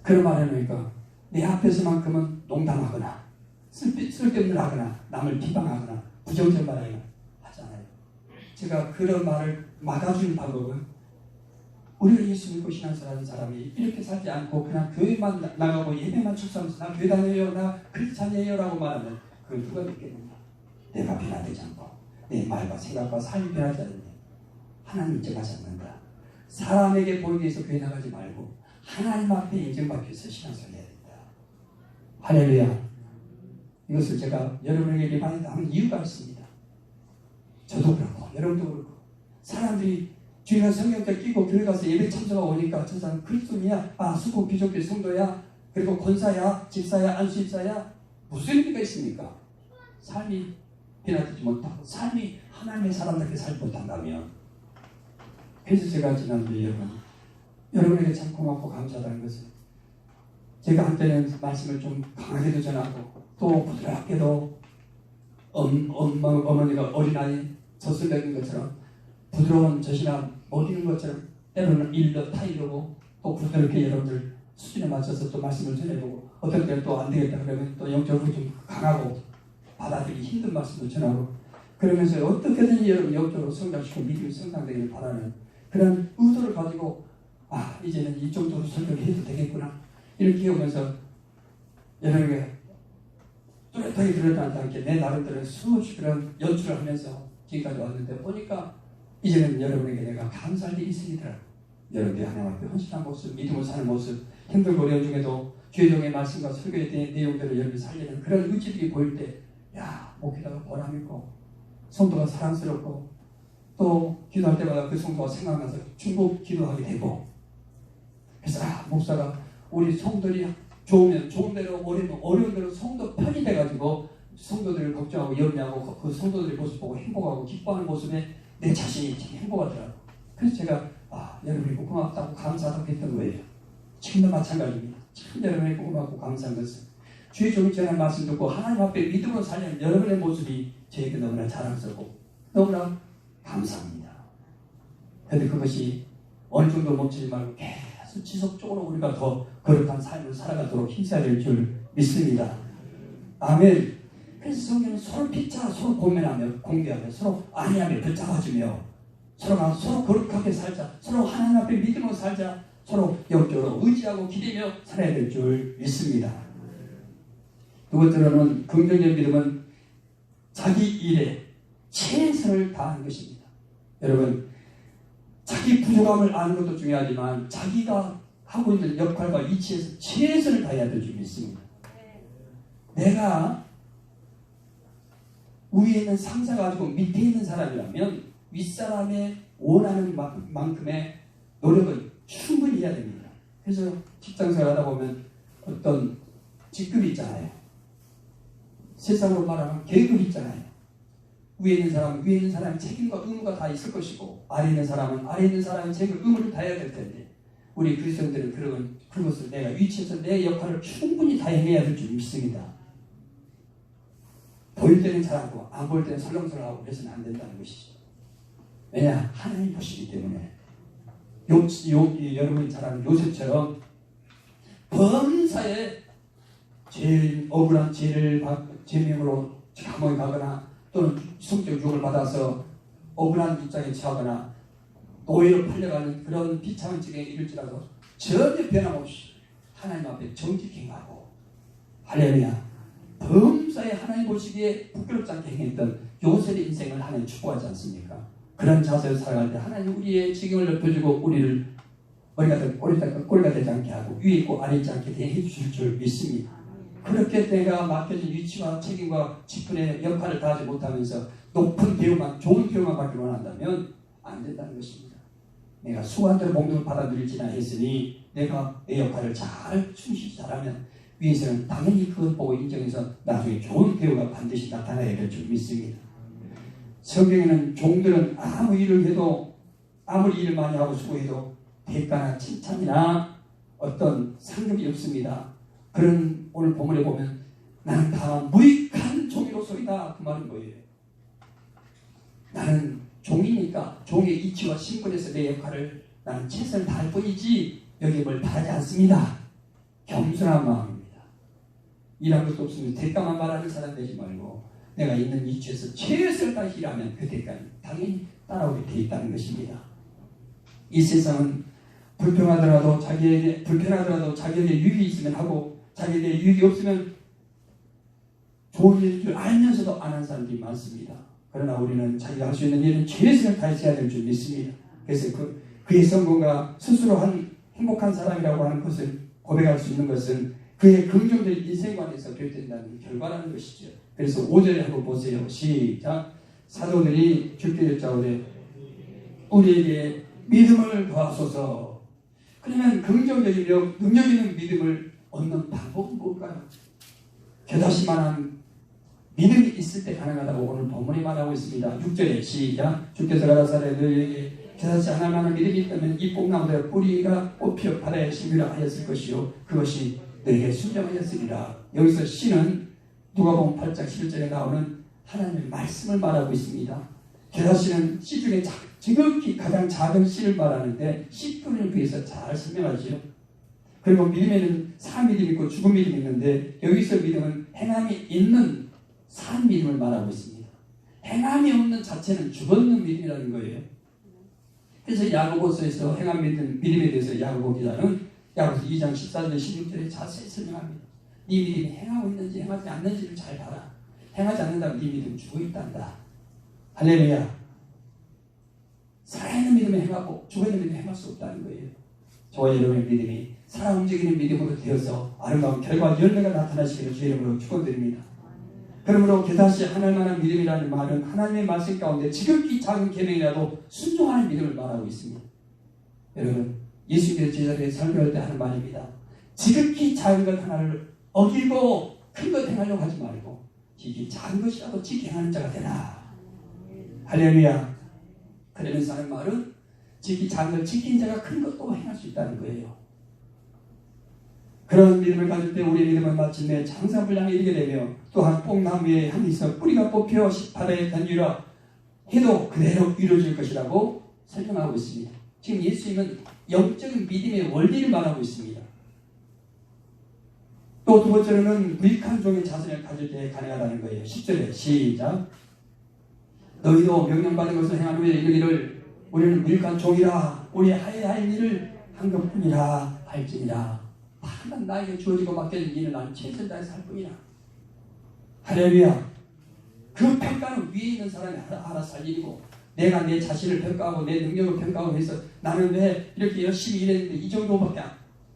그런 말 해놓으니까 내 앞에서만큼은 농담하거나 쓸데없는 하거나 남을 비방하거나 부정적 말하거나 하지 않아요. 제가 그런 말을 막아주는 방법은 우리가 예수 믿고 신앙생활하는 사람이 이렇게 살지 않고 그냥 교회만 나가고 예배만 축사하면서 나 교회 다녀요, 나 크리스찬이에요 라고 말하면 그걸 누가 믿겠는가? 내가 변화되지 않고 내 말과 생각과 삶이 변하지 않는데 하나님 인정하지 않는다. 사람에게 보이기 위해서 교회 나가지 말고 하나님 앞에 인정받기 위해서 신앙생활 해야 된다. 할렐루야. 이것을 제가 여러분에게 리마인드 하는 이유가 있습니다. 저도 그렇고 여러분도 그렇고 사람들이 주일날 성경책 끼고 교회 가서 예배 참석하고 오니까 저 사람 그리스도인이야, 수고 귀족교 성도야, 그리고 권사야, 집사야, 안수집사야, 무슨 의미가 있습니까? 삶이 변화되지 못하고 삶이 하나님의 사람답게 살지 못한다면. 그래서 제가 지난주에 여러분에게 참 고맙고 감사하다는 것은 제가 한때는 말씀을 좀 강하게도 전하고 또 부드럽게도 어머니가 어린아이 젖을 내는 것처럼 부드러운 젖이나 먹이는 것처럼 때로는 일러 타이르고 또 부드럽게 여러분들 수준에 맞춰서 또 말씀을 전해보고 어떤 때는 또 안 되겠다 그러면 또 영적으로 좀 강하고 받아들이기 힘든 말씀을 전하고 그러면서 어떻게든 여러분 영적으로 성장시키고 믿음이 성장되기를 바라는 그런 의도를 가지고 이제는 이 정도로 설교를 해도 되겠구나 이렇게 오면서 여러분에게 뚜렷하게 들었다지 않게 내 나름대로 수없이 그런 연출을 하면서 지금까지 왔는데 보니까 이제는 여러분에게 내가 감사할 일이 있으니더라고요. 여러분들이 하나님 앞에 헌신한 모습, 믿음을 사는 모습, 힘들고 어려운 중에도 주의종의 말씀과 설교에 대한 내용들을 여러분이 살리는 그런 의지들이 보일 때 목회자가 보람있고 성도가 사랑스럽고 또 기도할 때마다 그 성도가 생각나서 중복 기도하게 되고 그래서 목사가 우리 성도들이 좋으면 좋은 대로 어려운 대로 성도 편이 돼가지고 성도들을 걱정하고 염려하고 그 성도들의 모습 보고 행복하고 기뻐하는 모습에 내 자신이 참 행복하더라고요. 그래서 제가 여러분이 고맙다고 감사하다고 했던 거예요. 지금도 마찬가지입니다. 참 여러분이 고맙고 감사한 것은 주의 종이 전한 말씀 듣고 하나님 앞에 믿음으로 살려는 여러분의 모습이 저에게 너무나 자랑스럽고 너무나 감사합니다. 그런데 그것이 어느 정도 멈추지 말고 계속 지속적으로 우리가 더 거룩한 삶을 살아가도록 힘써야 될 줄 믿습니다. 아멘. 그래서 성경은 서로 빗자 서로 고민하며 공개하며 서로 안위하며 붙잡아주며 서로 거룩하게 살자, 서로 하나님 앞에 믿음으로 살자, 서로 영적으로 의지하고 기대며 살아야 될 줄 믿습니다. 두 번째로는 긍정적 믿음은 자기 일에 최선을 다하는 것입니다. 여러분, 자기 부족함을 아는 것도 중요하지만 자기가 하고 있는 역할과 위치에서 최선을 다해야 될 줄 믿습니다. 내가 위에 있는 상사 가지고 밑에 있는 사람이라면 윗사람의 원하는 만큼의 노력을 충분히 해야 됩니다. 그래서 직장생활 하다 보면 어떤 직급이 있잖아요. 세상으로 말하면 계급이 있잖아요. 위에 있는 사람은 위에 있는 사람의 책임과 의무가 다 있을 것이고 아래 있는 사람은 아래 있는 사람의 책임, 의무를 다해야 될 텐데 우리 그리스도인들은 그것을 내가 위치에서 내 역할을 충분히 다해야 될 줄 믿습니다. 보일 때는 잘하고 안 보일 때는 설렁설렁하고 그래서는 안 된다는 것이죠. 왜냐? 하나님 보시기 때문에. 여러분이 잘 아는 요셉처럼 범사에 제일 억울한 죄를 제명으로 감옥에 가거나 또는 성적 유혹을 받아서 억울한 입장에 처하거나 노예로 팔려가는 그런 비참한 지경에 이를지라도 전혀 변함없이 하나님 앞에 정직히 행하고 할렐루야 범사에 하나님 보시기에 부끄럽지 않게 행했던 요셉의 인생을 하나님 축복하지 않습니까? 그런 자세로 살아갈 때 하나님 우리의 지경을 넓혀주고 우리를 꼬리가 되지 않게 하고 위에 있고 아래 있지 않게 대해 주실 줄 믿습니다. 그렇게 내가 맡겨진 위치와 책임과 직분의 역할을 다하지 못하면서 높은 대우만 좋은 대우만 받기 원한다면 안 된다는 것입니다. 내가 수고한 대로 봉급을 받아들일지나 했으니 내가 내 역할을 잘 충실히 잘하면 위에서는 당연히 그걸 보고 인정해서 나중에 좋은 대우가 반드시 나타나야 될 줄 믿습니다. 성경에는 종들은 아무 일을 해도 아무리 일을 많이 하고 수고해도 대가나 칭찬이나 어떤 상급이 없습니다. 그런 오늘 본문에 보면 나는 다 무익한 종이로소이다 그 말은 뭐예요? 나는 종이니까 종의 이치와 신분에서 내 역할을 나는 최선을 다할 뿐이지 여기에 뭘 바라지 않습니다. 겸손한 마음입니다. 일한 것도 없으면 대가만 말하는 사람 되지 말고 내가 있는 위치에서 최선을 다해 일하면 그 대가는 당연히 따라오게 되어 있다는 것입니다. 이 세상은 불평하더라도 자기에게 유익이 있으면 하고 자기에게 유익이 없으면 좋은 일인 줄 알면서도 안 하는 사람들이 많습니다. 그러나 우리는 자기가 할 수 있는 일은 최선을 다해서 해야 될 줄 믿습니다. 그래서 그의 성공과 스스로 한 행복한 사람이라고 하는 것을 고백할 수 있는 것은 그의 긍정적인 인생관에서 결정된다는 결과라는 것이죠. 그래서 5절에 한번 보세요. 시작. 사도들이 죽게 여짜오되 우리에게 믿음을 더하소서. 그러면 긍정적이며 능력 있는 믿음을 얻는 방법은 뭘까요? 겨자씨만한 믿음이 있을 때 가능하다고 오늘 본문이 말하고 있습니다. 6절에 시작. 주께서 가라사대 너희에게 겨자씨 하나 만한 믿음이 있다면 이 뽕나무에 뿌리가 뽑혀 바다에 심으라 하였을 것이요 그것이 너희에게 순종하였으리라. 여기서 씨는 누가복음 8장 11절에 나오는 하나님의 말씀을 말하고 있습니다. 겨자씨는 씨 중에 지극히 가장 작은 씨를 말하는데 씨 뿌리를 위해서 잘 설명하지요. 그리고 믿음에는 산 믿음이 있고 죽은 믿음이 있는데 여기서 믿음은 행함이 있는 산 믿음을 말하고 있습니다. 행함이 없는 자체는 죽었는 믿음이라는 거예요. 그래서 야고보서에서 행함 믿음에 대해서 야고보 기자는 야고보서 2장 14절 16절에 자세히 설명합니다. 네 믿음이 행하고 있는지 행하지 않는지를 잘 봐라. 행하지 않는다면 네 믿음은 죽어있단다. 할렐루야. 살아있는 믿음에 행하고 죽어있는 믿음에 행할 수 없다는 거예요. 저와 여러분의 믿음이 살아 움직이는 믿음으로 되어서 아름다운 결과 열매가 나타나시기를 주의 이름으로 축원드립니다. 그러므로 겨자씨 하늘만한 믿음이라는 말은 하나님의 말씀 가운데 지극히 작은 계명이라도 순종하는 믿음을 말하고 있습니다. 여러분 예수님의 제자들이 설교할 때 하는 말입니다. 지극히 작은 것 하나를 어기고 큰 것 행하려고 하지 말고 지극히 작은 것이라도 지극히 행하는 자가 되라. 할렐루야. 그러면서 하는 말은 지극히 작은 걸 지킨 자가 큰 것도 행할 수 있다는 거예요. 그런 믿음을 가질 때 우리의 믿음은 마침내 장사불량에 이르게 되며 또한 뽕나무에 향해서 뿌리가 뽑혀 바다에 던지라 해도 그대로 이루어질 것이라고 설명하고 있습니다. 지금 예수님은 영적인 믿음의 원리를 말하고 있습니다. 또 두 번째로는 무익한 종의 자세를 가질 때 가능하다는 거예요. 10절에 시작. 너희도 명령받은 것을 행한 후에 이르기를 우리는 무익한 종이라 우리 하여야 할 일을 한 것뿐이라 할지니라. 다만 나에게 주어지고 맡겨진 일을 나는 최선을 다해서 할 뿐이라. 할렐루야. 그 평가는 위에 있는 사람이 알아서 할 일이고 내가 내 자신을 평가하고 내 능력을 평가하고 해서 나는 왜 이렇게 열심히 일했는데 이 정도밖에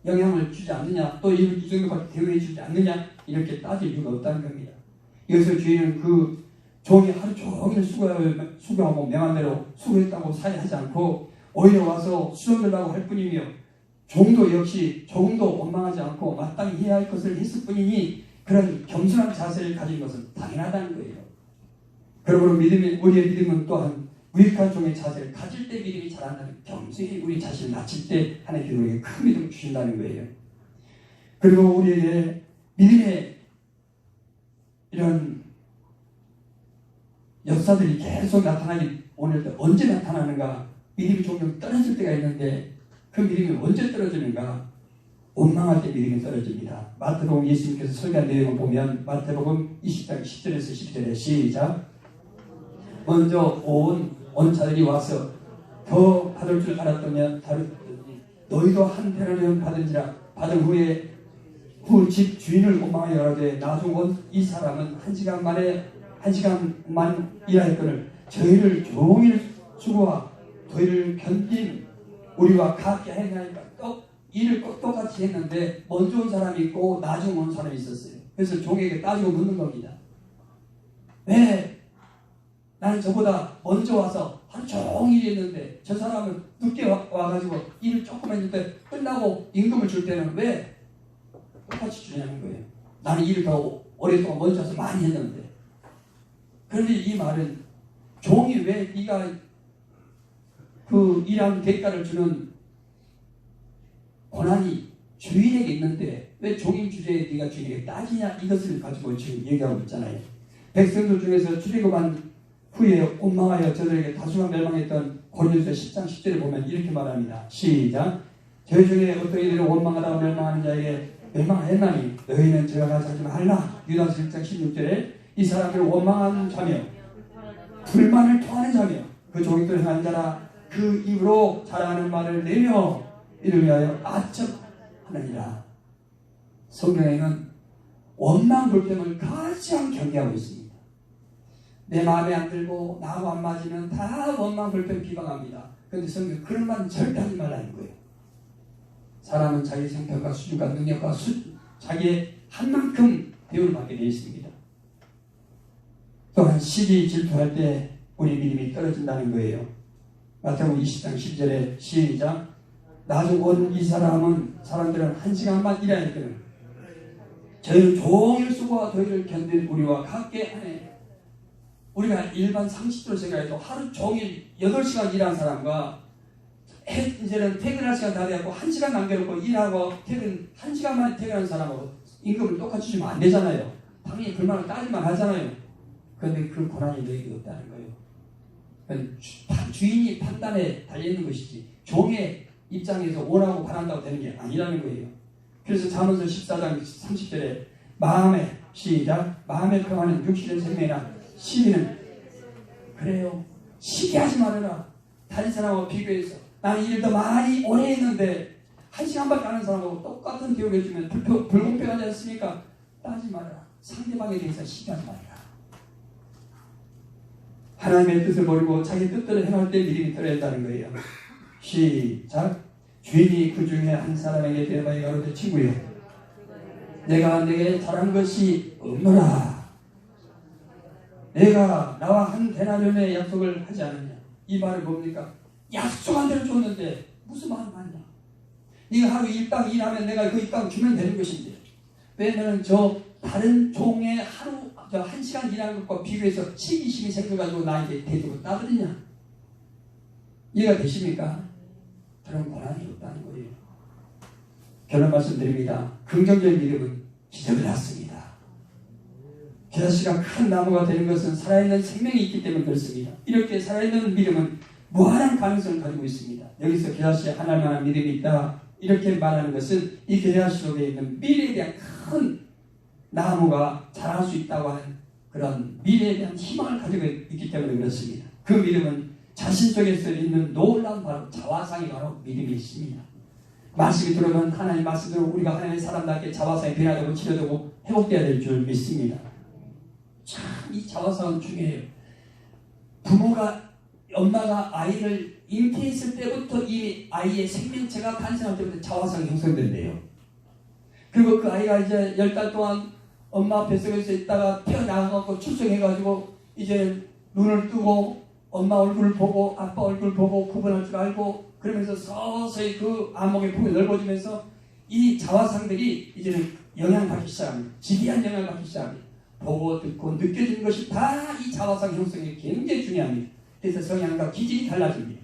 영향을 주지 않느냐 또 이 정도밖에 대우해 주지 않느냐 이렇게 따질 이유가 없다는 겁니다. 여기서 주인은 그 종이 하루 종일 수고하고 명한 대로 수고했다고 사회하지 않고 오히려 와서 수정들라고 할 뿐이며 종도 역시 조금도 원망하지 않고 마땅히 해야 할 것을 했을 뿐이니 그런 겸손한 자세를 가진 것은 당연하다는 거예요. 그러므로 우리의 믿음은 또한 무익한 종의 자세를 가질 때 믿음이 자란다는, 겸손히 우리 자신을 낮출 때 하나님께서 우리에게 큰 믿음을 주신다는 거예요. 그리고 우리에게 믿음의 이런 역사들이 계속 나타나기, 오늘 언제 나타나는가? 믿음이 종종 떨어질 때가 있는데 그 믿음이 언제 떨어지는가? 원망할 때 믿음이 떨어집니다. 마태복음 예수님께서 설교한 내용을 보면 마태복음 20장 10절에서 11절에 시작. 먼저 온 자들이 와서 더 받을 줄 알았더니 너희도 한 대나리온 받은지라. 받은 후에 집 주인을 원망하여 가로되 나중 온 이 사람은 한 시간만 일하였거늘 저희를 종일 수고와 더위를 견딘 우리와 같게 하니까 일을 똑같이 했는데 먼저 온 사람이 있고 나중 온 사람이 있었어요. 그래서 종에게 따지고 묻는 겁니다. 왜 나는 저보다 먼저 와서 하루 종일 했는데 저 사람은 늦게 와가지고 일을 조금 했는데 끝나고 임금을 줄 때는 왜 똑같이 주냐는 거예요. 나는 일을 더 오랫동안 먼저 와서 많이 했는데. 그런데 이 말은 종이 왜 네가 그 일한 대가를 주는 권한이 주인에게 있는데 왜 종인 주제에 네가 주인에게 따지냐, 이것을 가지고 지금 얘기하고 있잖아요. 백성들 중에서 출애굽한 후에 원망하여 저들에게 다수가 멸망했던 고린도서 10장 10절에 보면 이렇게 말합니다. 시작. 저희 중에 어떤 이들은 원망하다가 멸망하는 자에게 멸망하였나니 너희는 저와 같이 하지 말라. 유다서 1장 16절에 이 사람들을 원망하는 자며 불만을 토하는 자며 그 종익들을 행하는 자라 그 입으로 자랑하는 말을 내며 이를 위하여 아첨하느니라. 성경에는 원망 불평을 가장 경계하고 있습니다. 내 마음에 안 들고 나하고 안 맞으면 다 원망 불평 비방합니다. 그런데 성경은 그런 말은 절대 하지 말라는 거예요. 사람은 자기 성격과 수준과 능력과 자기의 한 만큼 대우를 받게 되어 있습니다. 또한 시기 질투할 때 우리 믿음이 떨어진다는 거예요. 마태복음 20장 10절에 시작. 나중 온 이 사람들은 한 시간만 일해야 했거든. 저희는 종일 수고와 더위를 견딘 우리와 같게 하네. 우리가 일반 상식으로 생각해도 하루 종일 8시간 일한 사람과 이제는 퇴근할 시간 다 돼갖고 1시간 남겨놓고 일하고 퇴근 1시간만 퇴근하는 사람하고 임금을 똑같이 주면 안 되잖아요. 당연히 불만을 따질만 하잖아요. 그런데 그 권한이 너에게 없다는 거예요. 주인이 판단에 달려있는 것이지 종의 입장에서 원하고 바란다고 되는 게 아니라는 거예요. 그래서 잠언서 14장 30절에 마음에 시작. 마음에 평안은 육신의 생명이나 시비는 그래요. 시기하지 말아라. 다른 사람하고 비교해서 나는 일을 더 많이 오래 했는데 1시간밖에 안 하는 사람하고 똑같은 대우를 해주면 불공평하지 않습니까? 따지 말아라. 상대방에 대해서 시기하지 말아라. 하나님의 뜻을 모르고 자기 뜻대로 행할 때 믿음이 떨어진다는 거예요. 시작. 주인이 그 중에 한 사람에게 대답하여 가로되 친구여 내가 내게 잘한 것이 없노라. 내가 나와 한 데나리온의 약속을 하지 않았냐. 이 말은 뭡니까? 약속한 대로 줬는데 무슨 말을 하냐. 네가 하루 일당 일하면 내가 그 일당 주면 되는 것인데 왜 너는 저 다른 종의 하루 1시간 일하는 것과 비교해서 시기심이 생겨가지고 나에게 대접을 따드리냐. 이해가 되십니까? 그런 권한이 없다는 거예요. 결론 말씀드립니다. 긍정적인 믿음은 기적을 낳습니다. 겨자씨가 큰 나무가 되는 것은 살아있는 생명이 있기 때문에 그렇습니다. 이렇게 살아있는 믿음은 무한한 가능성을 가지고 있습니다. 여기서 겨자씨에 하나님 만한 믿음이 있다 이렇게 말하는 것은 이 겨자씨 속에 있는 미래에 대한 큰 나무가 자랄 수 있다고 하는 그런 미래에 대한 희망을 가지고 있기 때문에 그렇습니다. 그 믿음은 자신 속에서 있는 놀라운 바로 자화상이 바로 믿음이 있습니다. 말씀이 들어오면 하나님 말씀대로 우리가 하나님의 사람답게 자화상이 변화되고 치료되고 회복되어야 될 줄 믿습니다. 참 이 자화상은 중요해요. 엄마가 아이를 잉태했을 때부터 이미 아이의 생명체가 탄생할 때부터 자화상이 형성된대요. 그리고 그 아이가 이제 10달 동안 엄마 뱃속에서 있다가 태어나가고 출생해가지고 이제 눈을 뜨고 엄마 얼굴 보고 아빠 얼굴 보고 구분할 줄 알고 그러면서 서서히 그 안목의 폭이 넓어지면서 이 자화상들이 이제는 영향받기 시작합니다. 지리한 영향을 받기 시작합니다. 보고 듣고 느껴지는 것이 다 이 자화상 형성이 굉장히 중요합니다. 그래서 성향과 기질이 달라집니다.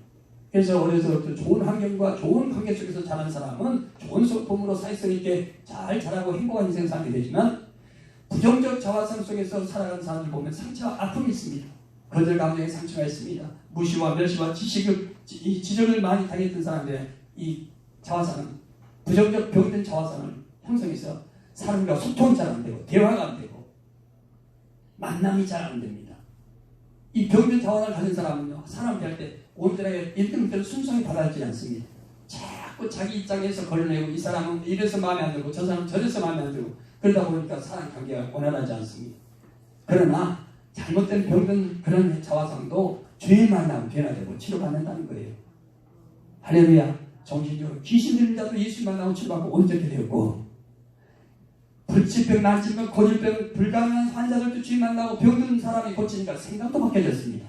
그래서 어려서부터 좋은 환경과 좋은 관계 속에서 자란 사람은 좋은 성품으로 사회성 있게 잘 자라고 행복한 인생을 살게 되지만 부정적 자화상 속에서 살아가는 사람을 보면 상처와 아픔이 있습니다. 거절 감정의 상처가 있습니다. 무시와 멸시와 지적을 많이 당했던 사람들의 이 자화상은 부정적 병든 자화상을 형성해서 사람과 소통이 잘 안 되고 대화가 안 되고 만남이 잘 안 됩니다. 이 병든 자화상을 가진 사람은요, 사람 대할 때 온전하게 일등대로 순수하게 받아들이지 않습니다. 자꾸 자기 입장에서 걸러내고 이 사람은 이래서 마음에 안 들고 저 사람은 저래서 마음에 안 들고 그러다 보니까 사람 관계가 원활하지 않습니다. 그러나 잘못된 병든 그런 자화상도 주의 만나면 변화되고 치료받는다는 거예요. 할렐루야. 정신적으로 귀신 들린 자도 예수 만나고 치료받고 온전히 되었고 불치병, 난치병, 고질병, 불가능한 환자들도 주의 만나고 병든 사람이 고치니까 생각도 바뀌어졌습니다.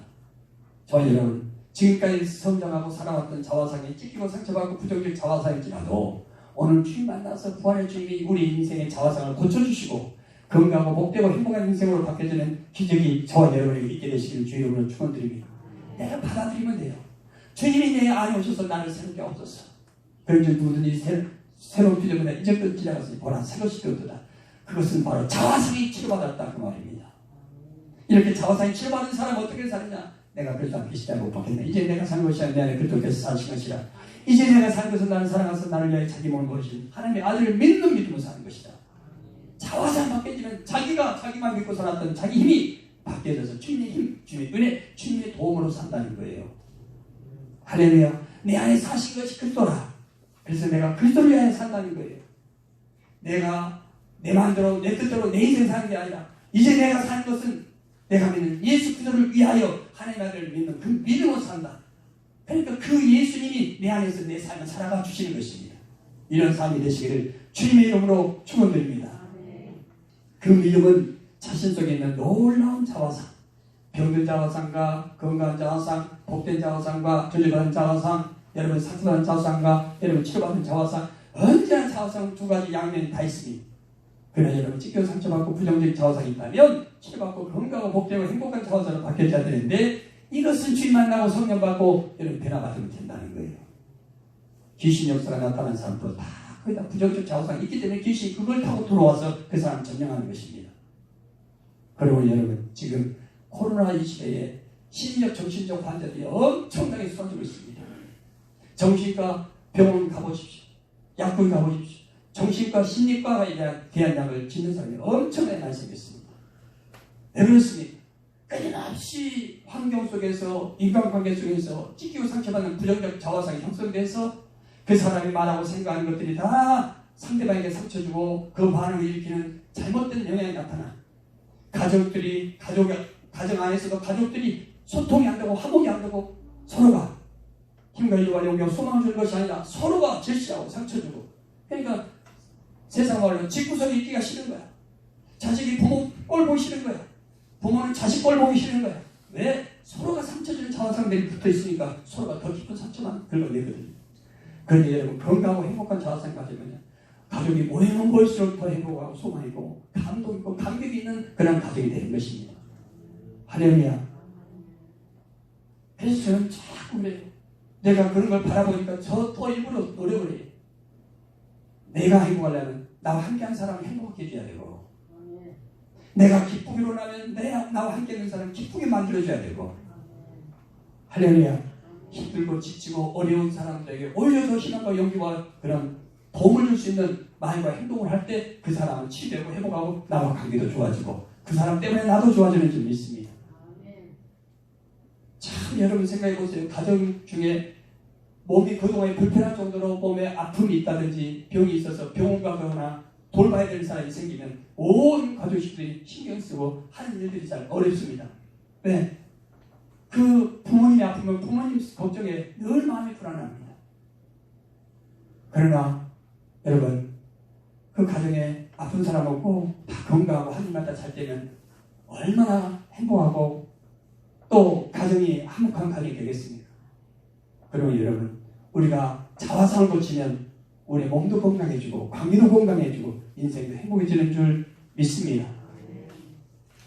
저희 여러분, 지금까지 성장하고 살아왔던 자화상이 찢기고 상처받고 부정적 자화상일지라도 오늘 주님 만나서 부활의 주님이 우리 인생의 자화상을 고쳐주시고 건강하고 복되고 행복한 인생으로 바뀌어지는 기적이 저와 여러분에게 있게 되시기를 주의 이름으로 축원드립니다. 내가 받아들이면 돼요. 주님이 내 안에 오셔서 나를 새롭게 없어서 그런지 누구든지 새로운 피조물에 이제껏 지나갔으니 보라 새것이 되었다. 그것은 바로 자화상이 치료받았다 그 말입니다. 이렇게 자화상이 치료받은 사람은 어떻게 사느냐? 내가 그리스도 함께 십자가에 못 박혔네. 이제 내가 사는 것이 아니라 내 안에 그리스도께서 사신 것이라. 이제 내가 사는 것은 나를 사랑하사 나를 위하여 자기 몸을 버리신 하나님의 아들을 믿는 믿음으로 사는 것이다. 자화상 바뀌어지면 자기만 믿고 살았던 자기 힘이 바뀌어져서 주님의 힘, 주님의 은혜, 주님의 도움으로 산다는 거예요. 할렐루야. 내 안에 사신 것이 그리스도라. 그래서 내가 그리스도를 위하여 산다는 거예요. 내가 내 마음대로 내 뜻대로 내 인생 사는 게 아니라 이제 내가 사는 것은 내가 믿는 예수 그리스도를 위하여 하나님 아들을 믿는 그 믿음으로 산다. 그러니까 그 예수님이 내 안에서 내 삶을 살아가 주시는 것입니다. 이런 삶이 되시기를 주님의 이름으로 축원드립니다. 그 믿음은 자신 속에 있는 놀라운 자화상, 병든 자화상과 건강한 자화상, 복된 자화상과 조절받은 자화상, 여러분 상처받은 자화상과 여러분 치료받은 자화상, 언제나 자화상 두 가지 양면이 다 있습니다. 그러나 여러분 찢겨 상처받고 부정적인 자화상이 있다면 치료받고 건강하고 복되고 행복한 자화상으로 바뀌어져야 되는데 이것은 주님 만나고 성령 받고 여러분 변화받으면 된다는 거예요. 귀신 역사가 나타난 사람도 다 거의 다 부정적 자화상이 있기 때문에 귀신이 그걸 타고 들어와서 그 사람을 점령하는 것입니다. 그리고 여러분 지금 코로나 이 시대에 심리적 정신적 환자들이 엄청나게 쏟아지고 있습니다. 정신과 병원 가보십시오. 약국 가보십시오. 정신과 심리과에 대한 약을 짓는 사람이 엄청나게 많이 생겼습니다. 왜 그렇습니까? 끊임없이 환경 속에서 인간관계 속에서 찢기고 상처받는 부정적 자화상이 형성돼서 그 사람이 말하고 생각하는 것들이 다 상대방에게 상처 주고 그 반응을 일으키는 잘못된 영향이 나타나 가정 안에서도 가족들이 소통이 안 되고 화목이 안 되고 서로가 힘과 일과 용기와 소망을 주는 것이 아니라 서로가 질시하고 상처 주고 그러니까 세상 말로 집구석에 있기가 싫은 거야. 자식이 부모 꼴 보기 싫은 거야. 부모는 자식 꼴 보기 싫은 거야. 왜? 서로가 상처 주는 자화상들이 붙어 있으니까 서로가 더 깊은 상처만 긁어내거든요. 그런데 여러분 건강하고 행복한 자화상이 가지면 가족이 모이면 모일수록 더 행복하고 소망이고 감동 있고 감격이 있는 그런 가족이 되는 것입니다. 할렐루야. 그래서 저는 자꾸 그래요. 내가 그런 걸 바라보니까 저 또 일부러 노력을 해요. 내가 행복하려면 나와 함께한 사람을 행복하게 해줘야 되고 내가 기쁘기로 나면 나와 함께 있는 사람을 기쁘게 만들어줘야 되고 할렐루야. 힘들고 지치고 어려운 사람들에게 오히려 더 희망과 용기와 그런 도움을 줄 수 있는 마음과 행동을 할 때 그 사람은 치유되고 회복하고 나와 관계도 좋아지고 그 사람 때문에 나도 좋아지는 줄 믿습니다. 참 여러분 생각해 보세요. 가정 중에 몸이 그동안에 불편할 정도로 몸에 아픔이 있다든지 병이 있어서 병원 가거나 돌봐야 될 사람이 생기면 온 가족들이 신경 쓰고 하는 일들이 잘 어렵습니다. 왜? 그 부모님이 아프면 부모님 걱정에 늘 마음이 불안합니다. 그러나 여러분 그 가정에 아픈 사람 없고 다 건강하고 하늘마다 잘 때면 얼마나 행복하고 또 가정이 화목한 가정이 되겠습니까? 그러면 여러분, 우리가 자화상을 고치면 우리 몸도 건강해지고 관계도 건강해지고 인생도 행복해지는 줄 믿습니다.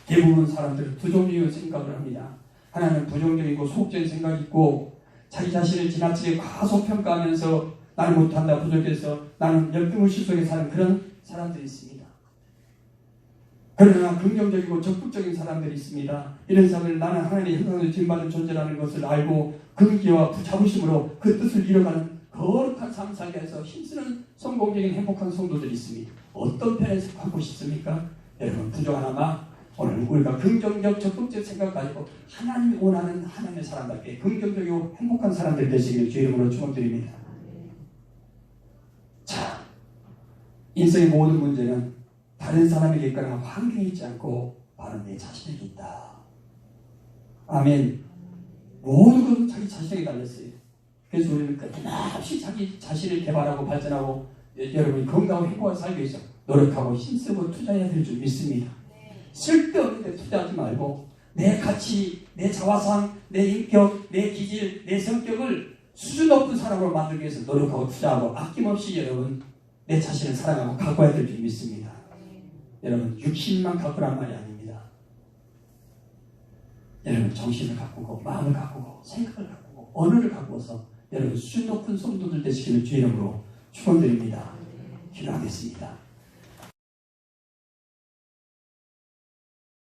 대부분 사람들은 두 종류의 생각을 합니다. 하나는 부정적이고 소극적인 생각이 있고 자기 자신을 지나치게 과소평가하면서 나는 못한다, 부족해서 나는 열등의식 속에 사는 그런 사람들이 있습니다. 그러나 긍정적이고 적극적인 사람들이 있습니다. 이런 사람들은 나는 하나님의 형상으로 지음받은 존재라는 것을 알고 긍기와 부자부심으로 그 뜻을 이뤄가는 거룩한 삶을 살게 해서 힘쓰는 성공적인 행복한 성도들이 있습니다. 어떤 편에 속하고 싶습니까? 여러분, 부족하나마 오늘 우리가 긍정적 적극적 생각 가지고 하나님이 원하는 하나님의 사람답게 긍정적이고 행복한 사람들 되시기를 주의 이름으로 축원드립니다. 자, 인생의 모든 문제는 다른 사람에게 있거나 환경에 있지 않고 바로 내 자신에게 있다. 아멘. 모든 것은 자기 자신에게 달렸어요. 그래서 우리는 끊임없이 자기 자신을 개발하고 발전하고 여러분이 건강하고 행복하게 살기 위해서 노력하고 힘쓰고 투자해야 될 줄 믿습니다. 쓸데없는 데 투자하지 말고 내 가치, 내 자화상, 내 인격, 내 기질, 내 성격을 수준 높은 사람으로 만들기 위해서 노력하고 투자하고 아낌없이 여러분 내 자신을 사랑하고 가꿔야 될 줄 믿습니다. 여러분, 육신만 가꾸란 말이 아닙니다. 여러분, 정신을 가꾸고 마음을 가꾸고 생각을 가꾸고 언어를 가꾸어서 여러분 수준 높은 성도들 되시기를 주의 이름으로 축원드립니다. 기도하겠습니다.